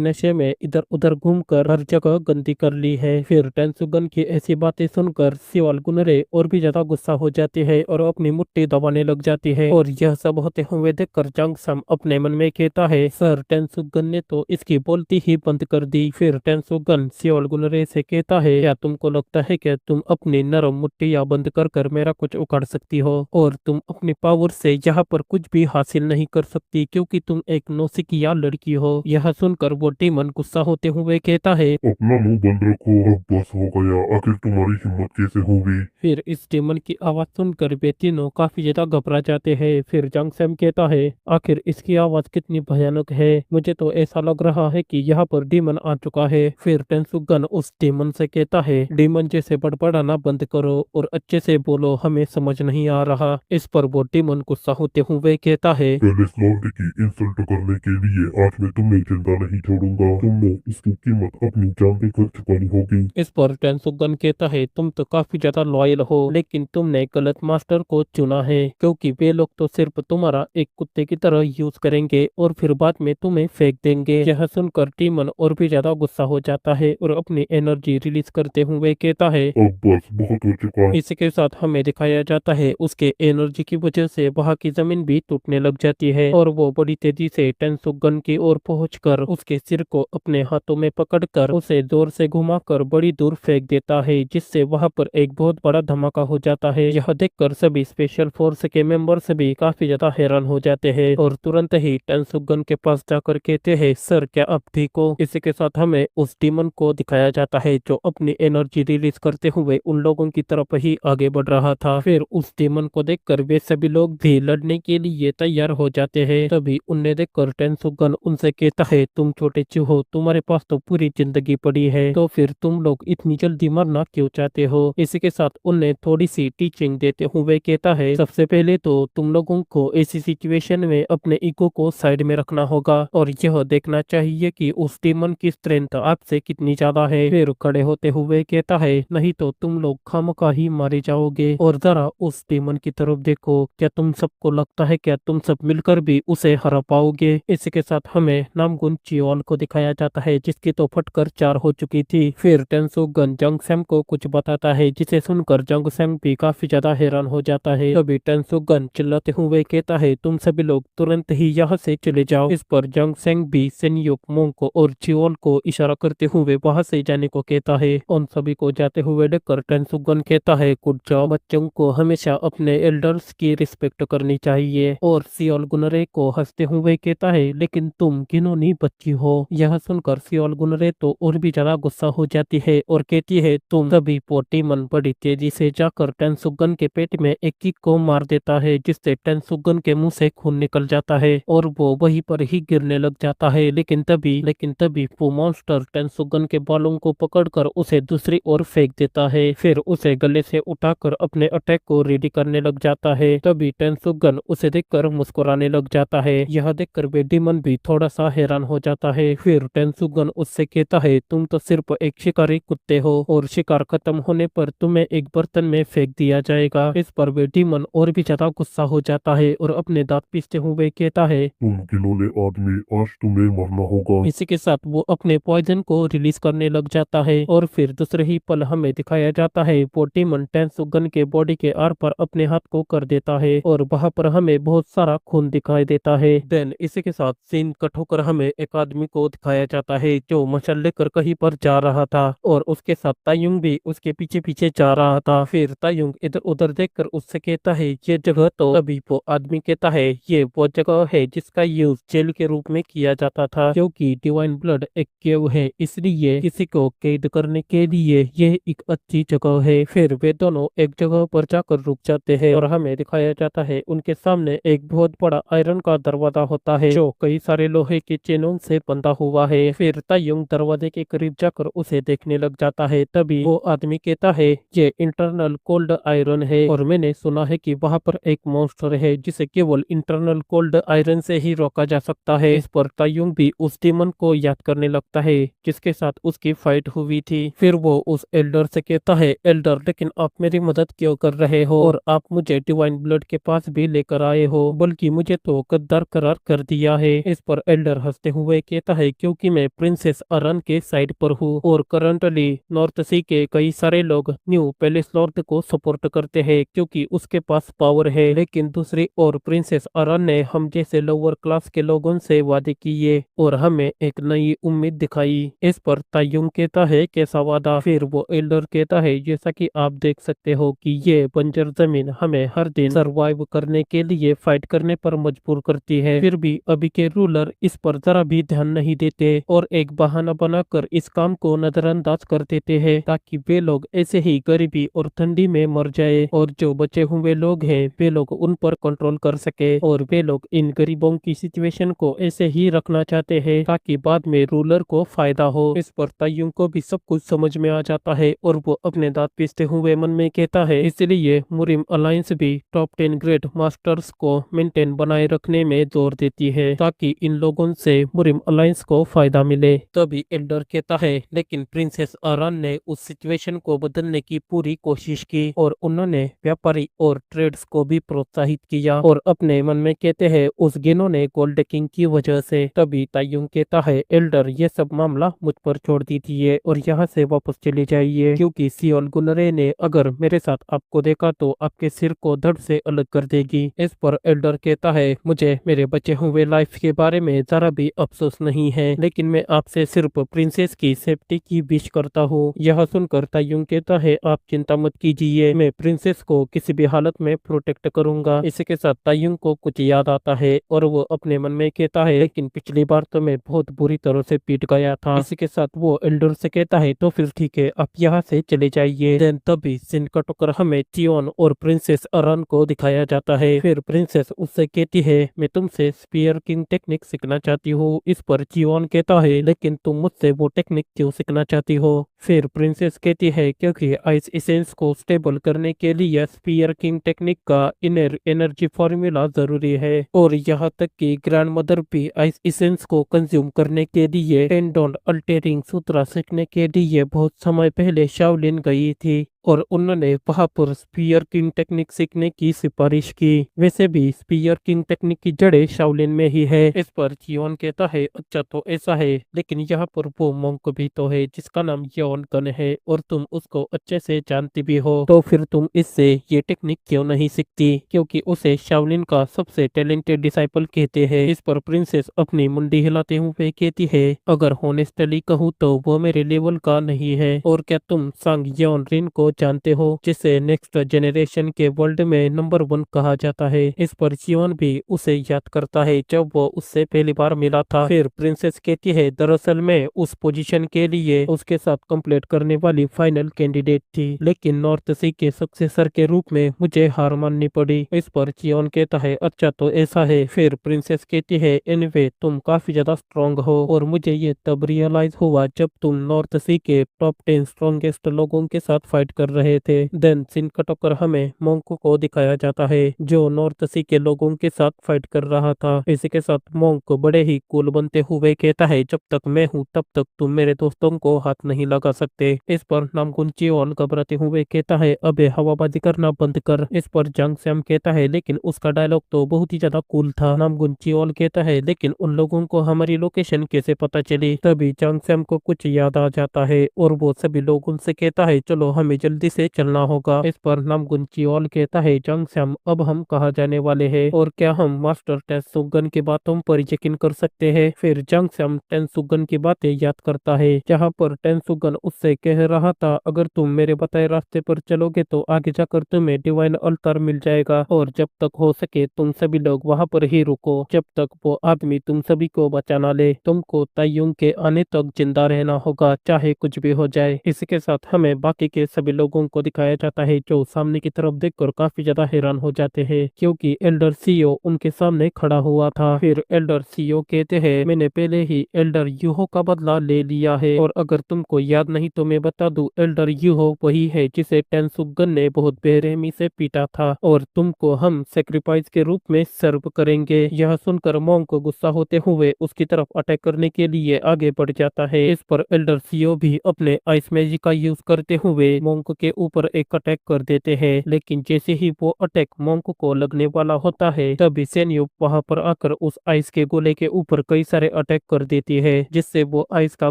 नशे में इधर उधर घूमकर हर जगह गंदी कर ली है। फिर टेंसुगन की ऐसी बातें सुनकर सिवाल गुनरे और भी ज्यादा गुस्सा हो जाती है और अपनी मुट्ठी दबाने लग जाती है। और यह सब होते हुए देखकर जंग सम अपने मन में कहता है, सर टेंसुगन ने तो इसकी बोलती ही बंद कर दी। फिर टेंसुगन सिवाल गुनरे से कहता है, क्या तुमको लगता है कि तुम अपनी नरम मुट्ठियां बंद कर मेरा कुछ उखाड़ सकती हो? और तुम अपनी पावर से यहाँ पर कुछ भी हासिल नहीं कर सकती, क्योंकि तुम एक नौसिखिया लड़की हो। यह सुनकर वो डीमन गुस्सा होते हुए कहता है, अपना मुंह बंद रखो, अब बस हो गया। आखिर तुम्हारी हिम्मत कैसे होगी? फिर इस डीमन की आवाज सुनकर वे तीनों काफी ज्यादा घबरा जाते हैं। फिर जंग सैम कहता है, आखिर इसकी आवाज कितनी भयानक है, मुझे तो ऐसा लग रहा है कि यहाँ पर डीमन आ चुका है। फिर टेंसुगन उस डीमन से कहता है, डीमन जैसे बड़बड़ाना बंद करो और अच्छे से बोलो, हमें समझ नहीं आ रहा। इस पर वो डीमन गुस्सा होते हुए कहता है, पहले लॉर्ड की इंसल्ट करने के लिए आज मैं तुम्हें जिंदा नहीं छोड़ूंगा। तुमने इसकी कीमत अपनी जान देकर चुकानी होगी। इस पर टेंसुगन कहता है, तुम तो काफी ज्यादा लॉयल हो, लेकिन तुमने गलत मास्टर को चुना है, क्योंकि वे लोग तो सिर्फ तुम्हारा एक कुत्ते की तरह यूज करेंगे और फिर बाद में तुम्हें फेंक देंगे। यह सुनकर डीमन और भी ज्यादा गुस्सा हो जाता है और अपनी एनर्जी रिलीज करते हुए कहता है, अब बस बहुत हो चुका। इसी के साथ हमें दिखाया जाता है उसके एनर्जी की वजह से वहां की जमीन भी टूटने लग जाती है और वो बड़ी तेजी से टेंसुगन की ओर पहुंचकर उसके सिर को अपने हाथों में पकड़कर उसे जोर से घुमाकर बड़ी दूर फेंक देता है, जिससे वहां पर एक बहुत बड़ा धमाका हो जाता है। यह देखकर सभी स्पेशल फोर्स के मेंबर्स भी काफी ज्यादा हैरान हो जाते हैं और तुरंत ही टेंसुगन के पास जाकर कहते हैं, सर क्या आप ठीक हो? इसी के साथ हमें उस डीमन को दिखाया जाता है जो अपनी एनर्जी रिलीज करते हुए उन लोगों की तरफ ही आगे बढ़ रहा था। फिर उस डीमन को देखकर वे सभी लोग भी लड़ने के लिए तैयार हो जाते हैं। तभी उन्हें देखकर टेंसुगन उनसे कहता है, तुम छोटे चूहो, तुम्हारे पास तो पूरी जिंदगी पड़ी है, तो फिर तुम लोग इतनी जल्दी मरना क्यों चाहते हो? इसी के साथ उन्हें थोड़ी सी टीचिंग देते हुए कहता है, सबसे पहले तो तुम लोगों को ऐसी सिचुएशन में अपने ईगो को साइड में रखना होगा और यह देखना चाहिए कि उस डीमन की स्ट्रेंथ आपसे कितनी ज्यादा है। फिर खड़े होते हुए कहता है, नहीं तो तुम लोग खामखा ही मारे जाओगे। और जरा उस डीमन की तरफ देखो, क्या तुम सबको लगता है क्या तुम सब मिलकर भी उसे हरा पाओगे? इसी के साथ हमें नामगुन चियोल को दिखाया जाता है, जिसकी तो फटकर 4 हो चुकी थी। फिर टेंसुगन जंग सैम को कुछ बताता है, जिसे सुनकर जंग सैम भी काफी ज्यादा हैरान हो जाता है। तभी टेंसुगन चिल्लाते हुए कहता है, तुम सभी लोग तुरंत ही यहाँ से चले जाओ। इस पर जंग सैम भी सेन्युक मोंको और चियोल को इशारा करते हुए वहां से जाने को कहता है। उन सभी को जाते हुए देखकर टेंसुगन कहता है, गुड जॉब, बच्चों को हमेशा अपने एल्डर्स की रिस्पेक्ट करनी चाहिए। और सियोल गुनरे को हंसते हुए कहता है, लेकिन तुम घिनौनी बच्ची हो। यह सुनकर सियोल गुनरे तो और भी ज्यादा गुस्सा हो जाती है और कहती है, तुम सभी पोटीमन बड़ी तेजी से जाकर टेंसुगन के पेट में एक किक को मार देता है, जिससे टेंसुगन के मुंह से खून निकल जाता है और वो वहीं पर ही गिरने लग जाता है। लेकिन तभी वो मॉन्स्टर टेंसुगन के बालों को पकड़कर उसे दूसरी ओर फेंक देता है। फिर उसे गले से उठाकर अपने अटैक को रेडी करने लग जाता है। तभी टेंसुगन उसे देखकर मुस्कुराने लग जाता है। यह देखकर वे डीमन भी थोड़ा सा हैरान हो जाता है। फिर टेंसुगन उससे कहता है, तुम तो सिर्फ एक शिकारी कुत्ते हो और शिकार खत्म होने पर तुम्हें एक बर्तन में फेंक दिया जाएगा। इस पर वे डीमन और भी ज्यादा गुस्सा हो जाता है और अपने दांत पीसते हुए कहता है, तुम घिनौने आदमी, आज तुम्हें मरना होगा। इसी के साथ वो अपने पॉइजन को रिलीज करने लग जाता है और फिर दूसरे ही पल हमें दिखाया जाता है वो डीमन टेंसुगन के बॉडी के आर पर अपने हाथ को कर देता है और वहां पर हमें बहुत सारा खून दिखाई देता है। देन इसी के साथ सीन कट होकर हमें एक आदमी को दिखाया जाता है जो मशाल लेकर कहीं पर जा रहा था और उसके साथ तायुंग भी उसके पीछे पीछे जा रहा था। फिर तायुंग इधर उधर देखकर उससे कहता है, ये जगह तो, अभी वो आदमी कहता है, ये वो जगह है जिसका यूज जेल के रूप में किया जाता था, क्योंकि डिवाइन ब्लड एक केव है, इसलिए किसी को कैद करने के लिए यह एक अच्छी जगह है। फिर वे दोनों एक जगह पर पर जाकर रुक जाते हैं और हमें दिखाया जाता है उनके सामने एक बहुत बड़ा आयरन का दरवाजा होता है जो कई सारे लोहे के चेनों से बंधा हुआ है। फिर तायुंग दरवाजे के करीब जाकर उसे देखने लग जाता है। तभी वो आदमी कहता है ये इंटरनल कोल्ड आयरन है और मैंने सुना है कि वहां पर एक मॉन्स्टर है जिसे केवल इंटरनल कोल्ड आयरन से ही रोका जा सकता है। इस पर तायुंग भी उस डीमन को याद करने लगता है जिसके साथ उसकी फाइट हुई थी। फिर वो उस एल्डर से कहता है एल्डर लेकिन आप मेरी मदद क्यों कर रहे हो और आप मुझे डिवाइन ब्लड के पास भी लेकर आए हो, बल्कि मुझे तो गद्दार करार कर दिया है। इस पर एल्डर हंसते हुए कहता है क्योंकि मैं प्रिंसेस अरन के साइड पर हूँ और करंटली नॉर्थ सी के कई सारे लोग न्यू पैलेस लॉर्ड को सपोर्ट करते हैं क्योंकि उसके पास पावर है, लेकिन दूसरी ओर प्रिंसेस अरन ने हम जैसे लोअर क्लास के लोगों से वादे किए और हमें एक नई उम्मीद दिखाई। इस पर तायुंग कहता है कैसा वादा? फिर वो एल्डर कहता है जैसा कि आप देख सकते हो कि ये बंजर जमीन हमें हर दिन सरवाइव करने के लिए फाइट करने पर मजबूर करती है, फिर भी अभी के रूलर इस पर जरा भी ध्यान नहीं देते और एक बहाना बनाकर इस काम को नजरअंदाज कर देते हैं ताकि वे लोग ऐसे ही गरीबी और ठंडी में मर जाए और जो बचे हुए लोग हैं वे लोग उन पर कंट्रोल कर सके और वे लोग इन गरीबों की सिचुएशन को ऐसे ही रखना चाहते हैं ताकि बाद में रूलर को फायदा हो। इस पर तायुंग को भी सब कुछ समझ में आ जाता है और वो अपने दांत पीसते हुए मन में कहता है इसलिए मुरिम अलायंस भी टॉप 10 ग्रेट मास्टर्स को मेंटेन बनाए रखने में जोर देती है ताकि इन लोगों से मुरिम अलायंस को फायदा मिले। तभी एल्डर कहता है लेकिन प्रिंसेस अरान ने उस सिचुएशन को बदलने की पूरी कोशिश की और उन्होंने व्यापारी और ट्रेड्स को भी प्रोत्साहित किया और अपने मन में कहते हैं उस गिनो ने गोल्ड किंग की वजह से। तभी तायुंग कहता है एल्डर ये सब मामला मुझ पर छोड़ दीजिए और यहाँ से वापस चले जाइए क्योंकि सियोल गुनरे ने अगर मेरे साथ आपको देखा तो आपके सिर को धड़ से अलग कर देगी। इस पर एल्डर कहता है मुझे मेरे बचे हुए लाइफ के बारे में जरा भी अफसोस नहीं है, लेकिन मैं आपसे सिर्फ प्रिंसेस की सेफ्टी की विश करता हूँ। यह सुनकर तायुंग कहता है आप चिंता मत कीजिए, मैं प्रिंसेस को किसी भी हालत में प्रोटेक्ट करूंगा। इसी के साथ तायुंग को कुछ याद आता है और वो अपने मन में कहता है लेकिन पिछली बार तो मैं बहुत बुरी तरह से पीट गया था। इसी के साथ वो एल्डर से कहता है तो फिर ठीक है आप यहाँ से चले जाइए। देन तभी सीन कट होकर हमें चियोन और प्रिंसेस अरन को दिखाया जाता है। फिर प्रिंसेस उससे कहती है मैं तुमसे स्पीयर किंग टेक्निक सीखना चाहती हूँ। इस पर चियोन कहता है लेकिन तुम मुझसे वो टेक्निक क्यों सीखना चाहती हो? फिर प्रिंसेस कहती है क्योंकि आइस एसेंस को स्टेबल करने के लिए स्पीयर किंग टेक्निक का इनर एनर्जी फॉर्मूला जरूरी है और यहाँ तक कि ग्रैंड मदर भी आइस एसेंस को कंज्यूम करने के लिए टेंडोन अल्टेरिंग सूत्र सीखने के लिए बहुत समय पहले शाओलिन गई थी और उन्होंने वहां पर स्पीयर किंग टेक्निक सीखने की सिफारिश की। वैसे भी स्पीयर किंग टेक्निक की जड़ें शाओलिन में ही है। इस पर चियोन कहता है अच्छा तो ऐसा है, लेकिन यहाँ पर वो मोंक भी तो है जिसका नाम योन कन है और तुम उसको अच्छे से जानती भी हो, तो फिर तुम इससे ये टेक्निक क्यों नहीं सीखती? क्योंकि उसे शाओलिन का सबसे टैलेंटेड डिसाइपल कहते हैं। इस पर प्रिंसेस अपनी मुंडी हिलाते हुए कहती है अगर होनेस्टली कहूँ तो वो मेरे लेवल का नहीं है। और क्या तुम सांग योन रिन को जानते हो जिसे नेक्स्ट जनरेशन के वर्ल्ड में नंबर 1 कहा जाता है? इस पर चियोन भी उसे याद करता है जब वो उससे पहली बार मिला था। फिर प्रिंसेस कहती है दरअसल मैं उस पोजीशन के लिए उसके साथ कंप्लीट करने वाली फाइनल कैंडिडेट थी, लेकिन नॉर्थ सी के सक्सेसर के रूप में मुझे हार माननी पड़ी। इस पर चियोन कहता है अच्छा तो ऐसा है। फिर प्रिंसेस कहती है एनीवे तुम काफी ज्यादा स्ट्रॉन्ग हो और मुझे ये तब रियलाइज हुआ जब तुम नॉर्थ सी के टॉप 10 स्ट्रॉन्गेस्ट लोगों के साथ फाइट कर रहे थे। देन सीन कट होकर हमें मोंक को दिखाया जाता है जो नॉर्थ सी के लोगों के साथ फाइट कर रहा था। इसी के साथ मोंक बड़े ही कूल बनते हुए कहता है जब तक मैं हूँ तब तक तुम मेरे दोस्तों को हाथ नहीं लगा सकते। इस पर नामकुन चियोन घबराते हुए कहता है अबे हवाबाजी करना बंद कर। इस पर जंग सैम कहता है लेकिन उसका डायलॉग तो बहुत ही ज्यादा कूल था। नामकुन चियोन कहता है लेकिन उन लोगों को हमारी लोकेशन कैसे पता चली? तभी जंग सैम को कुछ याद आ जाता है और वो सभी लोगों से कहता है चलो हमें जल्दी से चलना होगा। इस पर नामकुन चियोन कहता है जंग सैम अब हम कहाँ जाने वाले हैं और क्या हम मास्टर टेंसुगन की बातों पर यकीन कर सकते हैं? फिर जंग सैम टेंसुगन की बातें याद करता है जहाँ पर टेंसुगन उससे कह रहा था अगर तुम मेरे बताए रास्ते पर चलोगे तो आगे जाकर तुम्हें डिवाइन अल्टर मिल जाएगा और जब तक हो सके तुम सभी लोग वहाँ पर ही रुको जब तक वो आदमी तुम सभी को बचा ना ले। तुमको तायुंग के आने तक जिंदा रहना होगा चाहे कुछ भी हो जाए। इसी के साथ हमें बाकी के सभी लोग लोगों को दिखाया जाता है जो सामने की तरफ देखकर काफी ज्यादा हैरान हो जाते हैं क्योंकि एल्डर सीईओ उनके सामने खड़ा हुआ था। फिर एल्डर सीईओ कहते हैं मैंने पहले ही एल्डर यूहो का बदला ले लिया है और अगर तुमको याद नहीं तो मैं बता दूं एल्डर यूहो वही है जिसे टेंसुगन ने बहुत बेरहमी से पीटा था और तुमको हम सेक्रीफाइस के रूप में सर्व करेंगे। यह सुनकर मोंग को गुस्सा होते हुए उसकी तरफ अटैक करने के लिए आगे बढ़ जाता है। इस पर एल्डर सीईओ भी अपने आइस मैजिक का यूज करते हुए मोंग के ऊपर एक अटैक कर देते हैं, लेकिन जैसे ही वो अटैक मोंग को लगने वाला होता है तभी सेन्यूप वहां पर आकर उस आइस के गोले के ऊपर कई सारे अटैक कर देती है जिससे वो आइस का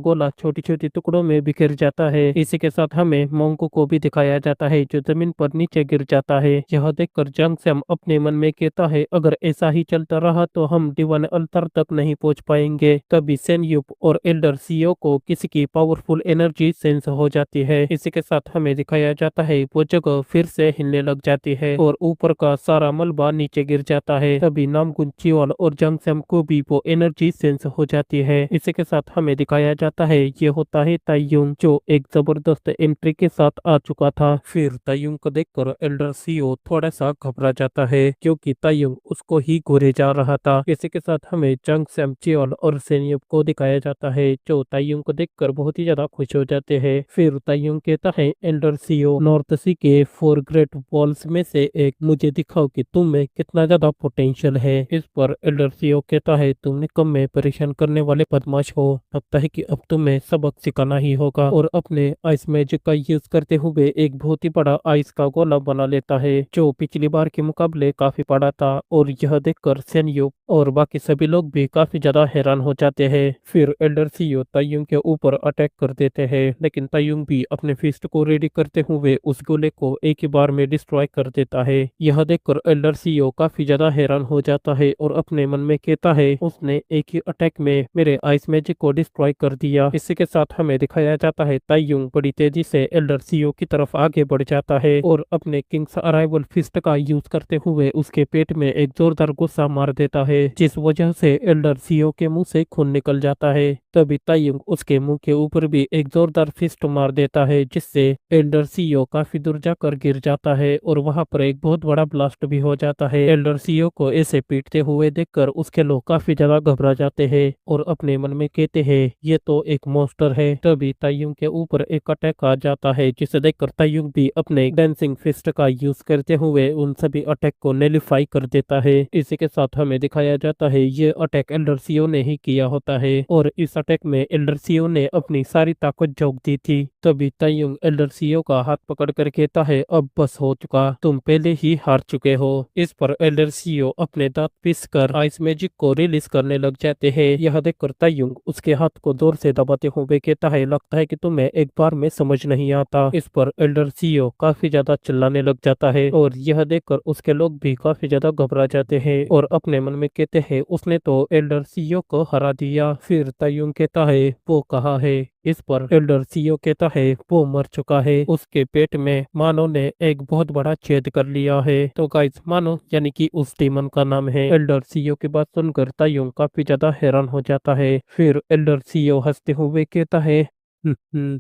गोला छोटी छोटी टुकड़ों में बिखर जाता है। इसी के साथ हमें मोंग को भी दिखाया जाता है जो जमीन पर नीचे गिर जाता है। यह देखकर जंग सैम अपने मन में कहता है अगर ऐसा ही चलता रहा तो हम डिवाइन अल्टर तक नहीं पहुंच पाएंगे। तभी सेन्यूप और एल्डर सीईओ को किसी की पावरफुल एनर्जी सेंस हो जाती है। इसी के साथ हमें दिखाया जाता है वो जगह फिर से हिलने लग जाती है और ऊपर का सारा मलबा नीचे गिर जाता है। तभी नामकुन चियोल और जंग सैम को भी वो एनर्जी सेंस हो जाती है। इसी के साथ हमें दिखाया जाता है ये होता है ताइयुंग जो एक जबरदस्त एंट्री के साथ आ चुका था। फिर ताइयुंग को देखकर एल्डर सीईओ थोड़ा सा घबरा जाता है क्योंकि ताइयुंग उसको ही घूरे जा रहा था। इसी के साथ हमें जंग सैम चियोल और सेन्यूप को दिखाया जाता है जो ताइयुंग को देखकर बहुत ही ज्यादा खुश हो जाते हैं। फिर ताइयुंग कहता है एल्डर सीईओ नॉर्थ सी के 4 ग्रेट वॉल्स में से एक मुझे दिखाओ कि तुम में कितना ज्यादा पोटेंशियल है। इस पर एल्डर सीईओ कहता है तुमने कम में परेशान करने वाले बदमाश हो, लगता है कि अब तुम्हें सबक सिखाना ही होगा और अपने आइस मैजिक का यूज करते हुए एक बहुत ही बड़ा आइस का गोला बना लेता है जो पिछली बार के मुकाबले काफी बड़ा था और यह देखकर सेन्यूप और बाकी सभी लोग भी काफी ज्यादा हैरान हो जाते हैं। फिर एल्डर सीईओ ताइयुंग के ऊपर अटैक कर देते हैं लेकिन ताइयुंग भी अपने फिस्ट को रेडी करते हुए उस गोले को एक ही बार में डिस्ट्रॉय कर देता है। यह देखकर एल्डर सीईओ काफी ज्यादा हैरान हो जाता है और अपने मन में कहता है उसने एक ही अटैक में मेरे आइस मैजिक को डिस्ट्रॉय कर दिया। इसी के साथ हमें दिखाया जाता है ताइयुंग बड़ी तेजी से एल्डर सीईओ की तरफ आगे बढ़ जाता है और अपने किंग्स अराइवल फिस्ट का यूज करते हुए उसके पेट में एक जोरदार गुस्सा मार देता है जिस वजह से एल्डर सीईओ के मुंह से खून निकल जाता है। तभी ताइयुंग उसके मुंह के ऊपर भी एक जोरदार फिस्ट मार देता है जिससे एल्डर सीईओ काफी दूर जाकर गिर जाता है और वहां पर एक बहुत बड़ा ब्लास्ट भी हो जाता है। एल्डर सीईओ को ऐसे पीटते हुए देखकर उसके लोग काफी ज्यादा घबरा जाते हैं और अपने मन में कहते हैं ये तो एक मॉन्स्टर है। तभी ताइयुंग के ऊपर एक अटैक आ जाता है जिसे देखकर ताइयुंग भी अपने डांसिंग फिस्ट का यूज करते हुए उन सभी अटैक को नेलिफाई कर देता है। इसी के साथ हमें दिखाया जाता है ये अटैक एल्डर सीईओ ने ही किया होता है और इस अटैक में एल्डर सीईओ ने अपनी सारी ताकत झोंक दी थी। तभी ताइयुंग एल्डर सीईओ का हाथ पकड़ कर कहता है अब बस हो चुका, तुम पहले ही हार चुके हो। इस पर एल्डर सीईओ अपने दांत पीस कर आइस मैजिक को रिलीज करने लग जाते हैं। यह देखकर ताइयुंग उसके हाथ को जोर से दबाते हुए कहता है लगता है कि तुम्हें एक बार में समझ नहीं आता। इस पर एल्डर सीईओ काफी ज्यादा चिल्लाने लग जाता है और यह देखकर उसके लोग भी काफी ज्यादा घबरा जाते हैं और अपने मन में कहते हैं उसने तो एल्डर सीईओ को हरा दिया। फिर ताइयुंग कहता है वो कहाँ है। इस पर एल्डर सीईओ कहता है वो मर चुका है, उसके पेट में मानो ने एक बहुत बड़ा छेद कर लिया है। तो गाइस मानो यानी कि उस डीमन का नाम है। एल्डर सीईओ की बात सुनकर ताइयुंग काफी ज्यादा हैरान हो जाता है। फिर एल्डर सीईओ हंसते हुए कहता है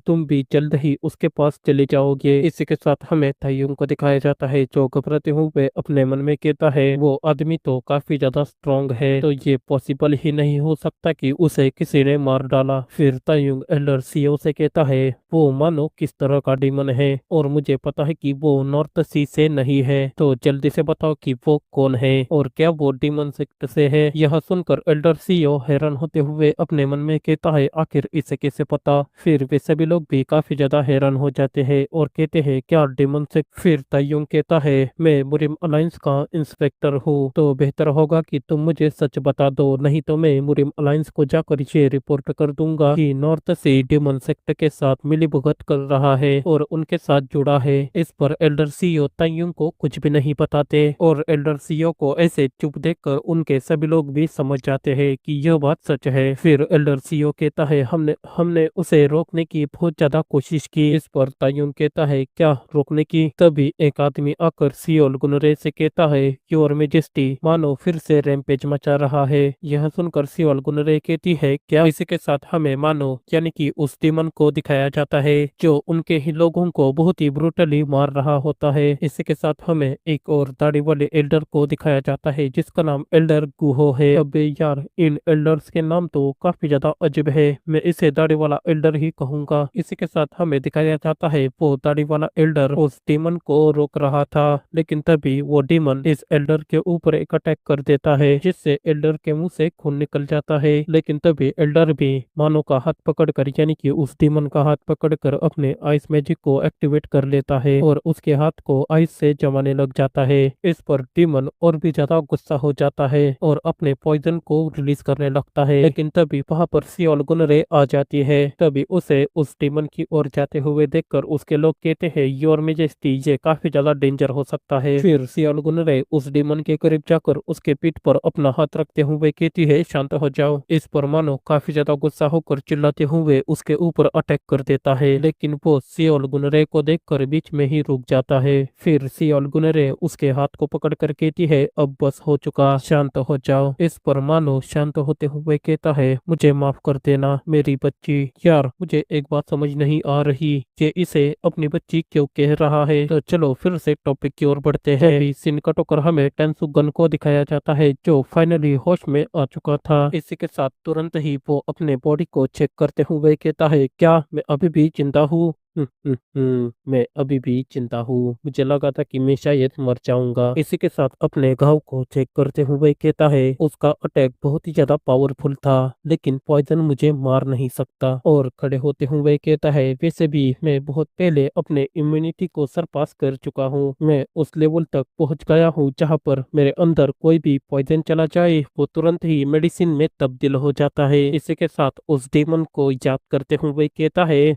तुम भी जल्द ही उसके पास चले जाओगे। इसी के साथ हमें ताइयुंग को दिखाया जाता है जो घबराते हुए अपने मन में कहता है वो आदमी तो काफी ज्यादा स्ट्रांग है तो ये पॉसिबल ही नहीं हो सकता कि उसे किसी ने मार डाला। फिर ताइयुंग एल्डर सीईओ से कहता है वो मानो किस तरह का डीमन है और मुझे पता है कि वो नॉर्थ सी से नहीं है, तो जल्दी से बताओ कि वो कौन है और क्या वो डीमन सेक्ट से है। यह सुनकर एल्डर सीईओ हैरान होते हुए अपने मन में कहता है आखिर इसे कैसे पता। फिर वे सभी लोग भी काफी ज्यादा हैरान हो जाते हैं और कहते हैं क्या डेमन से। फिर ताइयुंग कहता है मैं मुरिम अलायंस का इंस्पेक्टर हूँ तो बेहतर होगा कि तुम मुझे सच बता दो, नहीं तो मैं मुरिम अलायंस को जाकर ये रिपोर्ट कर दूंगा कि नॉर्थ से डेमन सेक्ट के साथ मिलीभगत कर रहा है और उनके साथ जुड़ा है। इस पर एल्डर सीईओ ताइयुंग को कुछ भी नहीं बताते और एल्डर सीईओ को ऐसे चुप देखकर उनके सभी लोग भी समझ जाते हैं कि यह बात सच है। फिर एल्डर सीईओ कहता है हमने उसे रोकने की बहुत ज्यादा कोशिश की। इस पर तायुंग कहता है क्या रोकने की। तभी एक आदमी आकर सियोल गुनरे से कहता है योर मेजेस्टी मानो फिर से रैम्पेज मचा रहा है। यह सुनकर सियोल गुनरे कहती है क्या। इसी के साथ हमें मानो यानी कि उस डीमन को दिखाया जाता है जो उनके ही लोगों को बहुत ही ब्रूटली मार रहा होता है। इसी के साथ हमें एक और दाढ़ी वाले एल्डर को दिखाया जाता है जिसका नाम एल्डर गुहो है। अबे यार इन एल्डर्स के नाम तो काफी ज्यादा अजीब है, मैं इसे दाढ़ी वाला एल्डर ही कहूंगा। इसी के साथ हमें दिखाया जाता है वो दाढ़ी वाला एल्डर उस डीमन को रोक रहा था, लेकिन तभी वो डीमन इस एल्डर के ऊपर एक अटैक कर देता है जिससे एल्डर के मुंह से खून निकल जाता है। लेकिन तभी एल्डर भी मानो का हाथ पकड़कर यानी कि उस डीमन का हाथ पकड़कर अपने आइस मैजिक को एक्टिवेट कर लेता है और उसके हाथ को आइस से जमाने लग जाता है। इस पर डीमन और भी ज्यादा गुस्सा हो जाता है और अपने पॉइजन को रिलीज करने लगता है। लेकिन तभी वहां पर सियोल गुनरे आ जाती है। तभी उसे उस डीमन की ओर जाते हुए देखकर उसके लोग कहते हैं योर मेजेस्टी ये काफी ज्यादा डेंजर हो सकता है। फिर सियोल गुनरे उस डीमन के करीब जाकर उसके पीठ पर अपना हाथ रखते हुए कहती है शांत हो जाओ। इस पर मानो काफी ज्यादा गुस्सा होकर चिल्लाते हुए उसके ऊपर अटैक कर देता है, लेकिन वो सियोल गुनरे को देखकर बीच में ही रुक जाता है। फिर सियोल गुनरे उसके हाथ को पकड़कर कहती है अब बस हो चुका, शांत हो जाओ। इस पर मानो शांत होते हुए कहता है मुझे माफ कर देना मेरी बच्ची। यार मुझे एक बात समझ नहीं आ रही, ये इसे अपनी बच्ची क्यों कह रहा है। तो चलो फिर से टॉपिक की ओर बढ़ते हैं। अभी सीन कट होकर हमें टेंसुगन को दिखाया जाता है जो फाइनली होश में आ चुका था। इसी के साथ तुरंत ही वो अपने बॉडी को चेक करते हुए कहता है क्या मैं अभी भी जिंदा हूँ। मैं अभी भी चिंता हूँ, मुझे लगा था कि मैं शायद मर जाऊंगा। इसी के साथ अपने घाव को चेक करते हुए कहता है उसका अटैक बहुत ही ज्यादा पावरफुल था लेकिन पॉइजन मुझे मार नहीं सकता। और खड़े होते हुए कहता है वैसे भी मैं बहुत पहले अपने इम्यूनिटी को सरपास कर चुका हूँ, मैं उस लेवल तक पहुँच गया हूँ जहाँ पर मेरे अंदर कोई भी पॉइजन चला जाए वो तुरंत ही मेडिसिन में तब्दील हो जाता है। इसी के साथ उस डेमन को याद करते हुए कहता है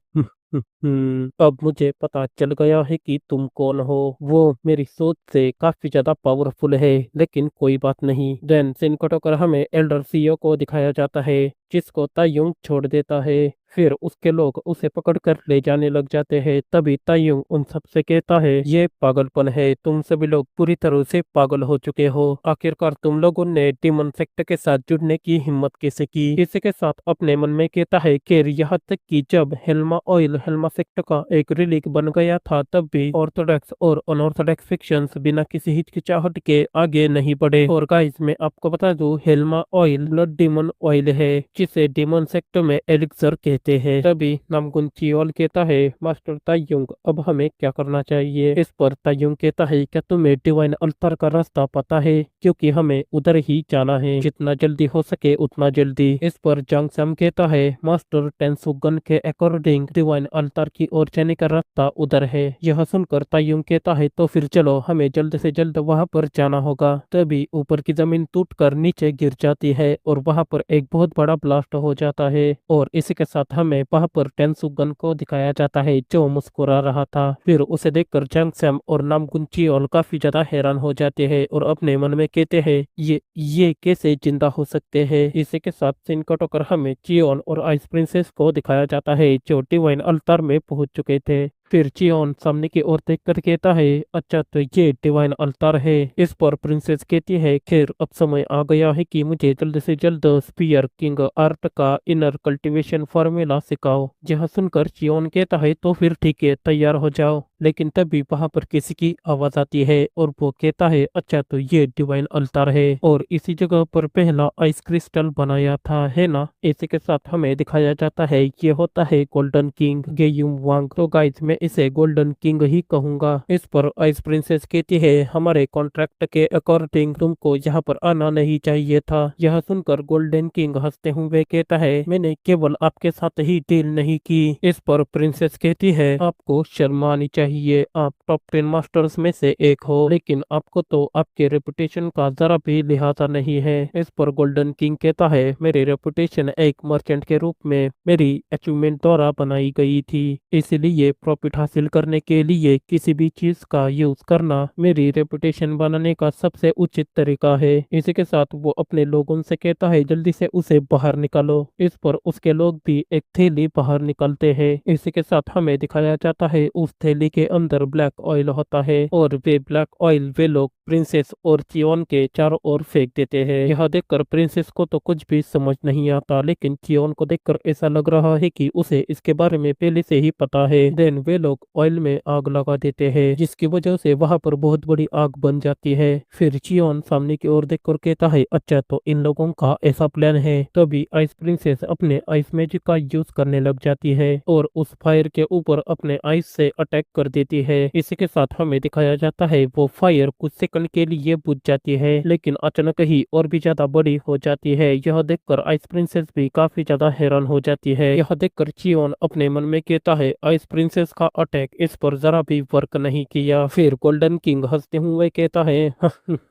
अब मुझे पता चल गया है कि तुम कौन हो। वो मेरी सोच से काफी ज्यादा पावरफुल है, लेकिन कोई बात नहीं। देन सीन कट होकर हमें एल्डर सीईओ को दिखाया जाता है जिसको तायुंग छोड़ देता है। फिर उसके लोग उसे पकड़कर ले जाने लग जाते हैं। तभी तायुंग उन सबसे कहता है ये पागलपन है, तुम सभी लोग पूरी तरह से पागल हो चुके हो। आखिरकार तुम लोगों ने डीमन सेक्ट के साथ जुड़ने की हिम्मत कैसे की। इसी के साथ अपने मन में कहता है कि यहाँ तक कि जब हेल्मा ऑयल हेल्मा सेक्ट का एक रिलीक बन गया था तब भी ऑर्थोडॉक्स और अनऑर्थोडॉक्स फिक्शंस बिना किसी हिचकिचाहट के आगे नहीं बढ़े। और गाइस मैं आपको बता दूं हेल्मा ऑयल ब्लड डीमन ऑयल है जिसे डीमन सेक्ट में एलिक्सर कहते हैं। तभी नामगुन चियोल कहता है मास्टर तायुंग अब हमें क्या करना चाहिए। इस पर तायुंग कहता है क्या तुम्हें डिवाइन अल्तार का रास्ता पता है, क्योंकि हमें उधर ही जाना है, जितना जल्दी हो सके उतना जल्दी। इस पर जांग सैम कहता है मास्टर टेंसुगन के अकॉर्डिंग डिवाइन अल्तार की ओर जाने का रास्ता उधर है। यह सुनकर तायुंग कहता है तो फिर चलो हमें जल्द से जल्द वहां पर जाना होगा। तभी ऊपर की जमीन टूटकर नीचे गिर जाती है और वहां पर एक बहुत बड़ा ब्लास्ट हो जाता है। और इसी के साथ हमें वहां पर टेंसुगन को दिखाया जाता है जो मुस्कुरा रहा था। फिर उसे देखकर जांग सैम और नामगुन चियोल काफी ज्यादा हैरान हो जाते हैं और अपने मन में कहते हैं ये कैसे जिंदा हो सकते हैं। इसी के साथ सीन कट होकर हमें चियोन और आइस प्रिंसेस को दिखाया जाता है जो डिवाइन अल्तार में पहुंच चुके थे। फिर चियोन सामने की ओर देखकर कहता है अच्छा तो ये डिवाइन अल्तार है। इस पर प्रिंसेस कहती है खैर अब समय आ गया है कि मुझे जल्द से जल्द स्पीयर किंग आर्ट का इनर कल्टीवेशन फॉर्मूला सिखाओ। यह सुनकर चियोन कहता है तो फिर ठीक है तैयार हो जाओ। लेकिन तभी वहां पर किसी की आवाज आती है और वो कहता है अच्छा तो ये डिवाइन अल्तार है और इसी जगह पर पहला आइस क्रिस्टल बनाया था है ना। इसी के साथ हमें दिखाया जाता है ये होता है गोल्डन किंग गेयुम वांग। तो गाइस मैं इसे गोल्डन किंग ही कहूंगा। इस पर आइस प्रिंसेस कहती है हमारे कॉन्ट्रैक्ट के अकॉर्डिंग तुमको यहाँ पर आना नहीं चाहिए था। यह सुनकर गोल्डन किंग हंसते हुए कहता है मैंने केवल आपके साथ ही डील नहीं की। इस पर प्रिंसेस कहती है आपको शर्म आनी चाहिए, चाहिए, आप टॉप 10 मास्टर्स में से एक हो, लेकिन आपको तो आपके रेपुटेशन का जरा भी लिहाजा नहीं है। इस पर गोल्डन किंग कहता है, मेरी रेपुटेशन एक मर्चेंट के रूप में मेरी अचीवमेंट द्वारा बनाई गई थी, इसलिए प्रॉफिट हासिल करने के लिए किसी भी चीज का यूज करना मेरी रेपुटेशन बनाने का सबसे उचित तरीका है। इसी के साथ वो अपने लोगों से कहता है, जल्दी से उसे बाहर निकालो। इस पर उसके लोग भी एक थैली बाहर निकालते हैं। इसी के साथ हमें दिखाया जाता है उस थैली के अंदर ब्लैक ऑयल होता है और वे ब्लैक ऑयल वे लोग प्रिंसेस और चियोन के चारों ओर फेंक देते हैं। यह देखकर प्रिंसेस को तो कुछ भी समझ नहीं आता, लेकिन चियोन को देखकर ऐसा लग रहा है कि उसे इसके बारे में पहले से ही पता है। देन वे लोग ऑयल में आग लगा देते हैं, जिसकी वजह से वहां पर बहुत बड़ी आग बन जाती है। फिर चियोन सामने की ओर देखकर कहता है, अच्छा तो इन लोगों का ऐसा प्लान है। तभी आइस प्रिंसेस अपने आइस मैजिक का यूज करने लग जाती है और उस फायर के ऊपर अपने आइस से अटैक कर देती है। इसी के साथ हमें दिखाया जाता है वो फायर कुछ सेकंड के लिए बुझ जाती है, लेकिन अचानक ही और भी ज्यादा बड़ी हो जाती है। यह देखकर आइस प्रिंसेस भी काफी ज्यादा हैरान हो जाती है। यह देखकर चियोन अपने मन में कहता है, आइस प्रिंसेस का अटैक इस पर जरा भी वर्क नहीं किया। फिर गोल्डन किंग हंसते हुए कहता है,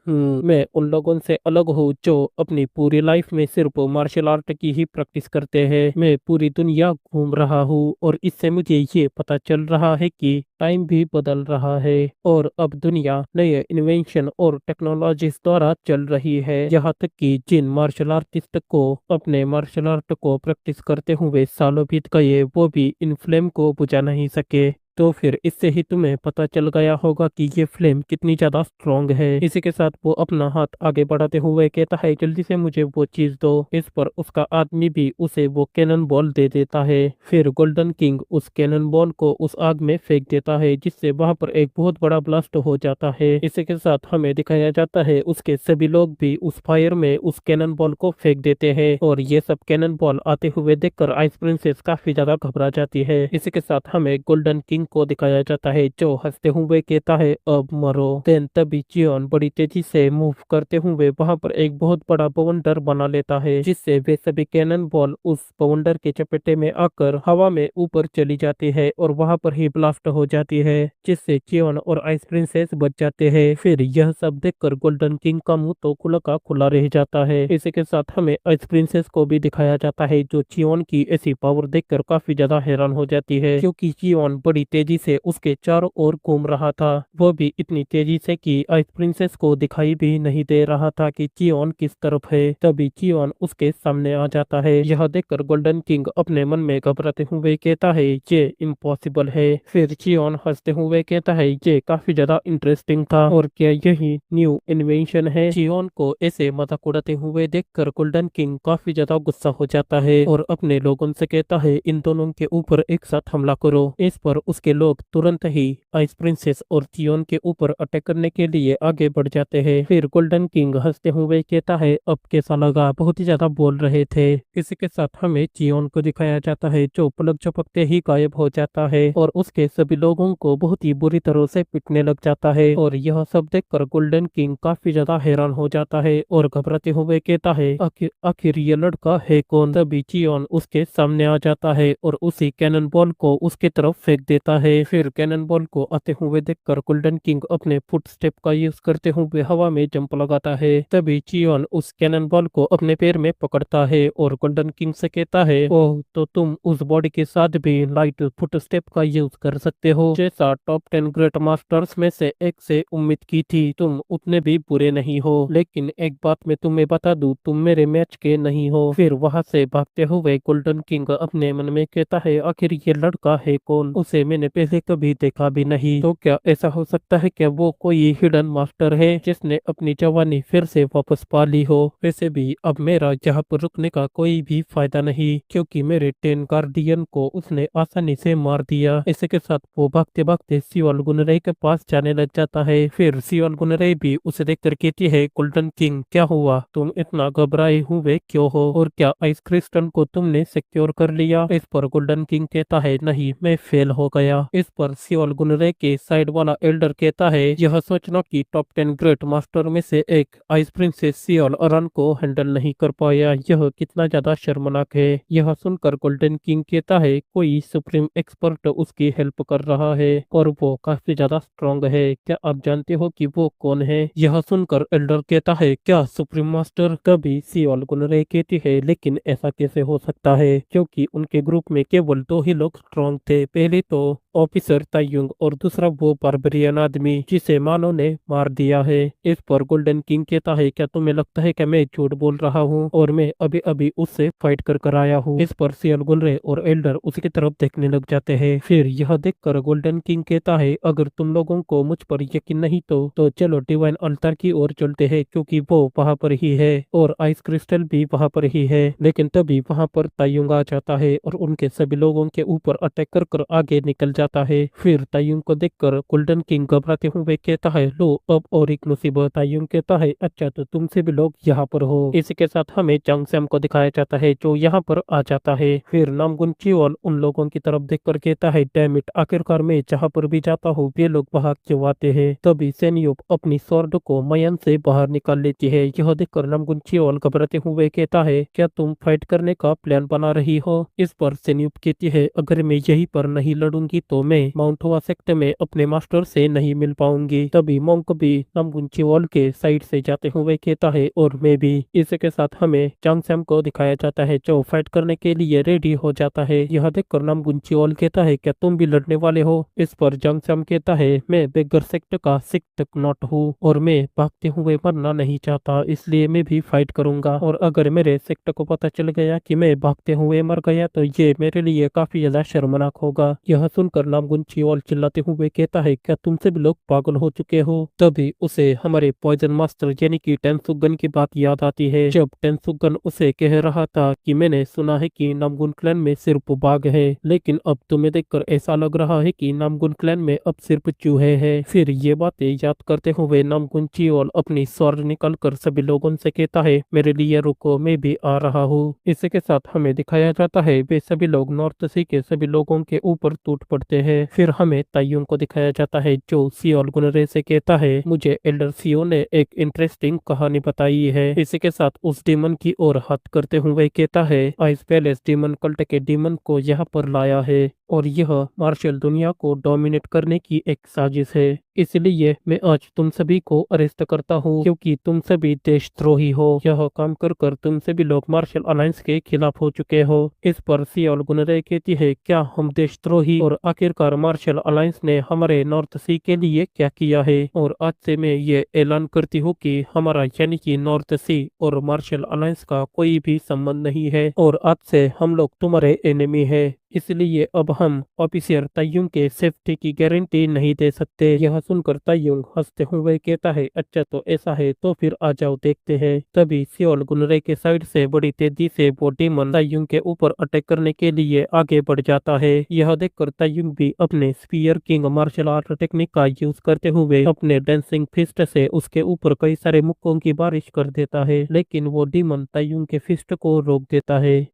मैं उन लोगों से अलग हूँ जो अपनी पूरी लाइफ में सिर्फ मार्शल आर्ट की ही प्रैक्टिस करते हैं। मैं पूरी दुनिया घूम रहा हूँ और इससे मुझे ये पता चल रहा है कि टाइम भी बदल रहा है और अब दुनिया नए इन्वेंशन और टेक्नोलॉजीज द्वारा चल रही है। यहाँ तक कि जिन मार्शल आर्टिस्ट को अपने मार्शल आर्ट को प्रैक्टिस करते हुए सालों बीत गए, वो भी इन फ्लेम को बुझा नहीं सके। तो फिर इससे ही तुम्हें पता चल गया होगा कि ये फ्लेम कितनी ज्यादा स्ट्रॉन्ग है। इसी के साथ वो अपना हाथ आगे बढ़ाते हुए कहता है, जल्दी से मुझे वो चीज दो। इस पर उसका आदमी भी उसे वो कैनन बॉल दे देता है। फिर गोल्डन किंग उस कैनन बॉल को उस आग में फेंक देता है, जिससे वहां पर एक बहुत बड़ा ब्लास्ट हो जाता है। इसी के साथ हमें दिखाया जाता है उसके सभी लोग भी उस फायर में उस कैनन बॉल को फेंक देते हैं और ये सब कैनन बॉल आते हुए देखकर आइस प्रिंसेस काफी ज्यादा घबरा जाती है। इसी के साथ हमें गोल्डन किंग को दिखाया जाता है जो हंसते हुए कहता है, अब मरो। देन तभी चियोन बड़ी तेजी से मूव करते हुए वहां पर एक बहुत बड़ा बवंडर बना लेता है, जिससे वे सभी कैनन बॉल उस बवंडर के चपेटे में आकर हवा में ऊपर चली जाती है और वहां पर ही ब्लास्ट हो जाती है, जिससे चियोन और आइस प्रिंसेस बच जाते हैं। फिर यह सब देखकर गोल्डन किंग का मुंह तो खुला का खुला रह जाता है। इसी के साथ हमें आइस प्रिंसेस को भी दिखाया जाता है जो चियोन की ऐसी पावर देखकर काफी ज्यादा हैरान हो जाती है, क्योंकि चियोन बड़ी तेजी से उसके चारों ओर घूम रहा था। वो भी इतनी तेजी से कि आइस प्रिंसेस को दिखाई भी नहीं दे रहा था कि चियोन किस तरफ है। तभी चियोन उसके सामने आ जाता है। यह देखकर गोल्डन किंग अपने मन में घबराते हुए कहता है, ये इम्पॉसिबल है। फिर चियोन हंसते हुए कहता है, ये काफी ज्यादा इंटरेस्टिंग था और क्या यही न्यू इन्वेंशन है। चियोन को ऐसे मजाक उड़ाते हुए देखकर गोल्डन किंग काफी ज्यादा गुस्सा हो जाता है और अपने लोगों से कहता है, इन दोनों के ऊपर एक साथ हमला करो। इस पर उसके लोग तुरंत ही आइस प्रिंसेस और चियोन के ऊपर अटैक करने के लिए आगे बढ़ जाते हैं। फिर गोल्डन किंग हंसते हुए कहता है, अब कैसा लगा, बहुत ही ज्यादा बोल रहे थे। इसी के साथ हमें चियोन को दिखाया जाता है जो पलक झपकते ही गायब हो जाता है और उसके सभी लोगों को बहुत ही बुरी तरह से पीटने लग जाता है। और यह सब देखकर गोल्डन किंग काफी ज्यादा हैरान हो जाता है और घबराते हुए कहता है, आखिर आखिर ये लड़का है कौन। तभी चियोन उसके सामने आ जाता है और उसी कैनन बॉल को उसके तरफ फेंक देता है। फिर कैनन बॉल को आते हुए देखकर गोल्डन किंग अपने फुट स्टेप का यूज करते हुए हवा में जंप लगाता है। तभी चियोन उस कैनन बॉल को अपने पैर में पकड़ता है और गोल्डन किंग से कहता है, ओह तो तुम उस बॉडी के साथ भी लाइट फुट स्टेप का यूज कर सकते हो, जैसा टॉप 10 ग्रेट मास्टर्स में से एक से उम्मीद की थी। तुम उतने भी बुरे नहीं हो, लेकिन एक बात मैं तुम्हें बता दूं, तुम मेरे मैच के नहीं हो। फिर वहां से भागते हुए गोल्डन किंग अपने मन में कहता है, आखिर ये लड़का है कौन, उसे मैंने पहले कभी देखा भी नहीं। तो क्या ऐसा हो सकता है कि वो कोई हिडन मास्टर है जिसने अपनी जवानी फिर से वापस पा ली हो। वैसे भी अब मेरा यहाँ पर रुकने का कोई भी फायदा नहीं, क्योंकि मेरे 10 गार्डियन को उसने आसानी से मार दिया। इसी के साथ वो भागते भागते सियोल गुनरे के पास जाने लग जाता है। फिर सियोल गुनरे भी उसे देखकर कहती है, गोल्डन किंग क्या हुआ, तुम इतना घबराए हुए क्यों हो और क्या आइस क्रिस्टल को तुमने सिक्योर कर लिया। इस पर गोल्डन किंग कहता है, नहीं मैं फेल हो गया। आया। इस पर सियोल गुनरे के साइड वाला एल्डर कहता है, यह सोचना कि टॉप 10 ग्रेट मास्टर में से एक आइस प्रिंसेस सियोल रन को हैंडल नहीं कर पाया, यह कितना ज्यादा शर्मनाक है। यह सुनकर गोल्डन किंग कहता है, कोई सुप्रीम एक्सपर्ट उसकी हेल्प कर रहा है और वो काफी ज्यादा स्ट्रांग है। क्या आप जानते हो कि वो कौन है? यह सुनकर एल्डर कहता है, क्या सुप्रीम मास्टर? तभी सियोल गुनरे कहती है, लेकिन ऐसा कैसे हो सकता है, क्योंकि उनके ग्रुप में केवल 2 ही लोग स्ट्रांग थे। पहले तो ऑफिसर तायुंग और दूसरा वो बारबेरियन आदमी जिसे मानो ने मार दिया है। इस पर गोल्डन किंग कहता है, क्या तुम्हें लगता है कि मैं झूठ बोल रहा हूँ और मैं अभी अभी उससे फाइट कर आया हूँ? इस पर सियल गुनरे और एल्डर उसकी तरफ देखने लग जाते हैं। फिर यह देखकर गोल्डन किंग कहता है, अगर तुम लोगों को मुझ पर यकीन नहीं तो चलो डिवाइन अल्टर की ओर चलते हैं, क्योंकि वो वहां पर ही है और आइस क्रिस्टल भी वहां पर ही है। लेकिन तभी वहां पर तायुंग आ जाता है और उनके सभी लोगों के ऊपर अटैक कर आगे निकल जाता है। फिर तायुंग को देखकर गोल्डन किंग घबराते हुए कहता है, लो अब और एक मुसीबत। तायुंग कहता है, अच्छा तो तुमसे भी लोग यहाँ पर हो। इसी के साथ हमें चंग सैम को दिखाया जाता है जो यहाँ पर आ जाता है। फिर नामगुन चियोल उन लोगों की तरफ देखकर कहता है, डैम इट, आखिरकार मैं जहाँ पर भी जाता हूँ वे लोग वहाँ क्यों आते हैं? तभी सेन्यूप अपनी स्वॉर्ड को मयन से बाहर निकाल लेती है। यह देखकर नामगुन चियोल घबराते हुए कहता है, क्या तुम फाइट करने का प्लान बना रही हो? इस पर सेन्यूप कहती है, अगर मैं यहीं पर नहीं लड़ूंगी तो मैं माउंट हुआ सेक्टर में अपने मास्टर से नहीं मिल पाऊंगी। तभी मोंक भी नामगुन चियोल के साइड से जाते हुए कहता है, और मैं भी। इसके साथ हमें चांग सैम को दिखाया जाता है जो फाइट करने के लिए रेडी हो जाता है। यह देखकर नामगुन चियोल कहता है, क्या तुम भी लड़ने वाले हो? इस पर चांग सैम कहता है, मैं बेगर सेक्ट का सिक्ट नॉट हूँ और मैं भागते हुए मरना नहीं चाहता, इसलिए मैं भी फाइट करूंगा। और अगर मेरे सेक्ट को पता चल गया कि मैं भागते हुए मर गया तो ये मेरे लिए काफी ज्यादा शर्मनाक होगा। यह सुनकर नामगुन चियोल चिल्लाते हुए कहता है, क्या तुम सब लोग पागल हो चुके हो? तभी उसे हमारे पॉइजन मास्टर यानी कि टेंसुगन की बात याद आती है, जब टेंसुगन उसे कह रहा था कि मैंने सुना है कि नामगुन क्लैन में सिर्फ बाघ है, लेकिन अब तुम्हें देखकर ऐसा लग रहा है कि नामगुन क्लैन में अब सिर्फ चूहे हैं। फिर ये बातें याद करते हुए नामगुन चियोल अपनी स्वॉर्ड निकाल कर सभी लोगों से कहता है, मेरे लिए रुको, मैं भी आ रहा हूँ। इसी के साथ हमें दिखाया जाता है वे सभी लोग नॉर्थ सी के सभी लोगों के ऊपर टूट पड़ते हैं। फिर हमें तायुंग को दिखाया जाता है जो सियोल गुनरे से कहता है, मुझे एल्डर सियो ने एक इंटरेस्टिंग कहानी बताई है। इसी के साथ उस डीमन की ओर हाथ करते हुए कहता है, आइस पैलेस डीमन कल्ट के डीमन को यहाँ पर लाया है और यह मार्शल दुनिया को डोमिनेट करने की एक साजिश है। इसलिए मैं आज तुम सभी को अरेस्ट करता हूँ, क्योंकि तुम सभी देशद्रोही हो। यह काम कर तुम सभी लोग मार्शल अलायंस के खिलाफ हो चुके हो। इस पर सियोल गुनरे कहती है, क्या हम देशद्रोही? और आखिरकार मार्शल अलायंस ने हमारे नॉर्थ सी के लिए क्या किया है? और आज से मैं ये ऐलान करती हूँ कि हमारा यानी कि नॉर्थ सी और मार्शल अलायंस का कोई भी संबंध नहीं है और आज से हम लोग तुम्हारे एनिमी है। इसलिए अब हम ऑफिसर तायुंग के सेफ्टी की गारंटी नहीं दे सकते। यह सुनकर तायुंग हंसते हुए कहता है, अच्छा तो ऐसा है तो फिर आ जाओ देखते हैं। तभी सियोल गुनरे के साइड से बड़ी तेजी से वो डीमन तायुंग के ऊपर अटैक करने के लिए आगे बढ़ जाता है। यह देखकर तायुंग भी अपने Spear King martial art technique का यूज करते हुए अपने डांसिंग फिस्ट से उसके ऊपर कई सारे मुक्कों की बारिश कर देता है, लेकिन वो डीमन तायुंग के फिस्ट को रोक देता है।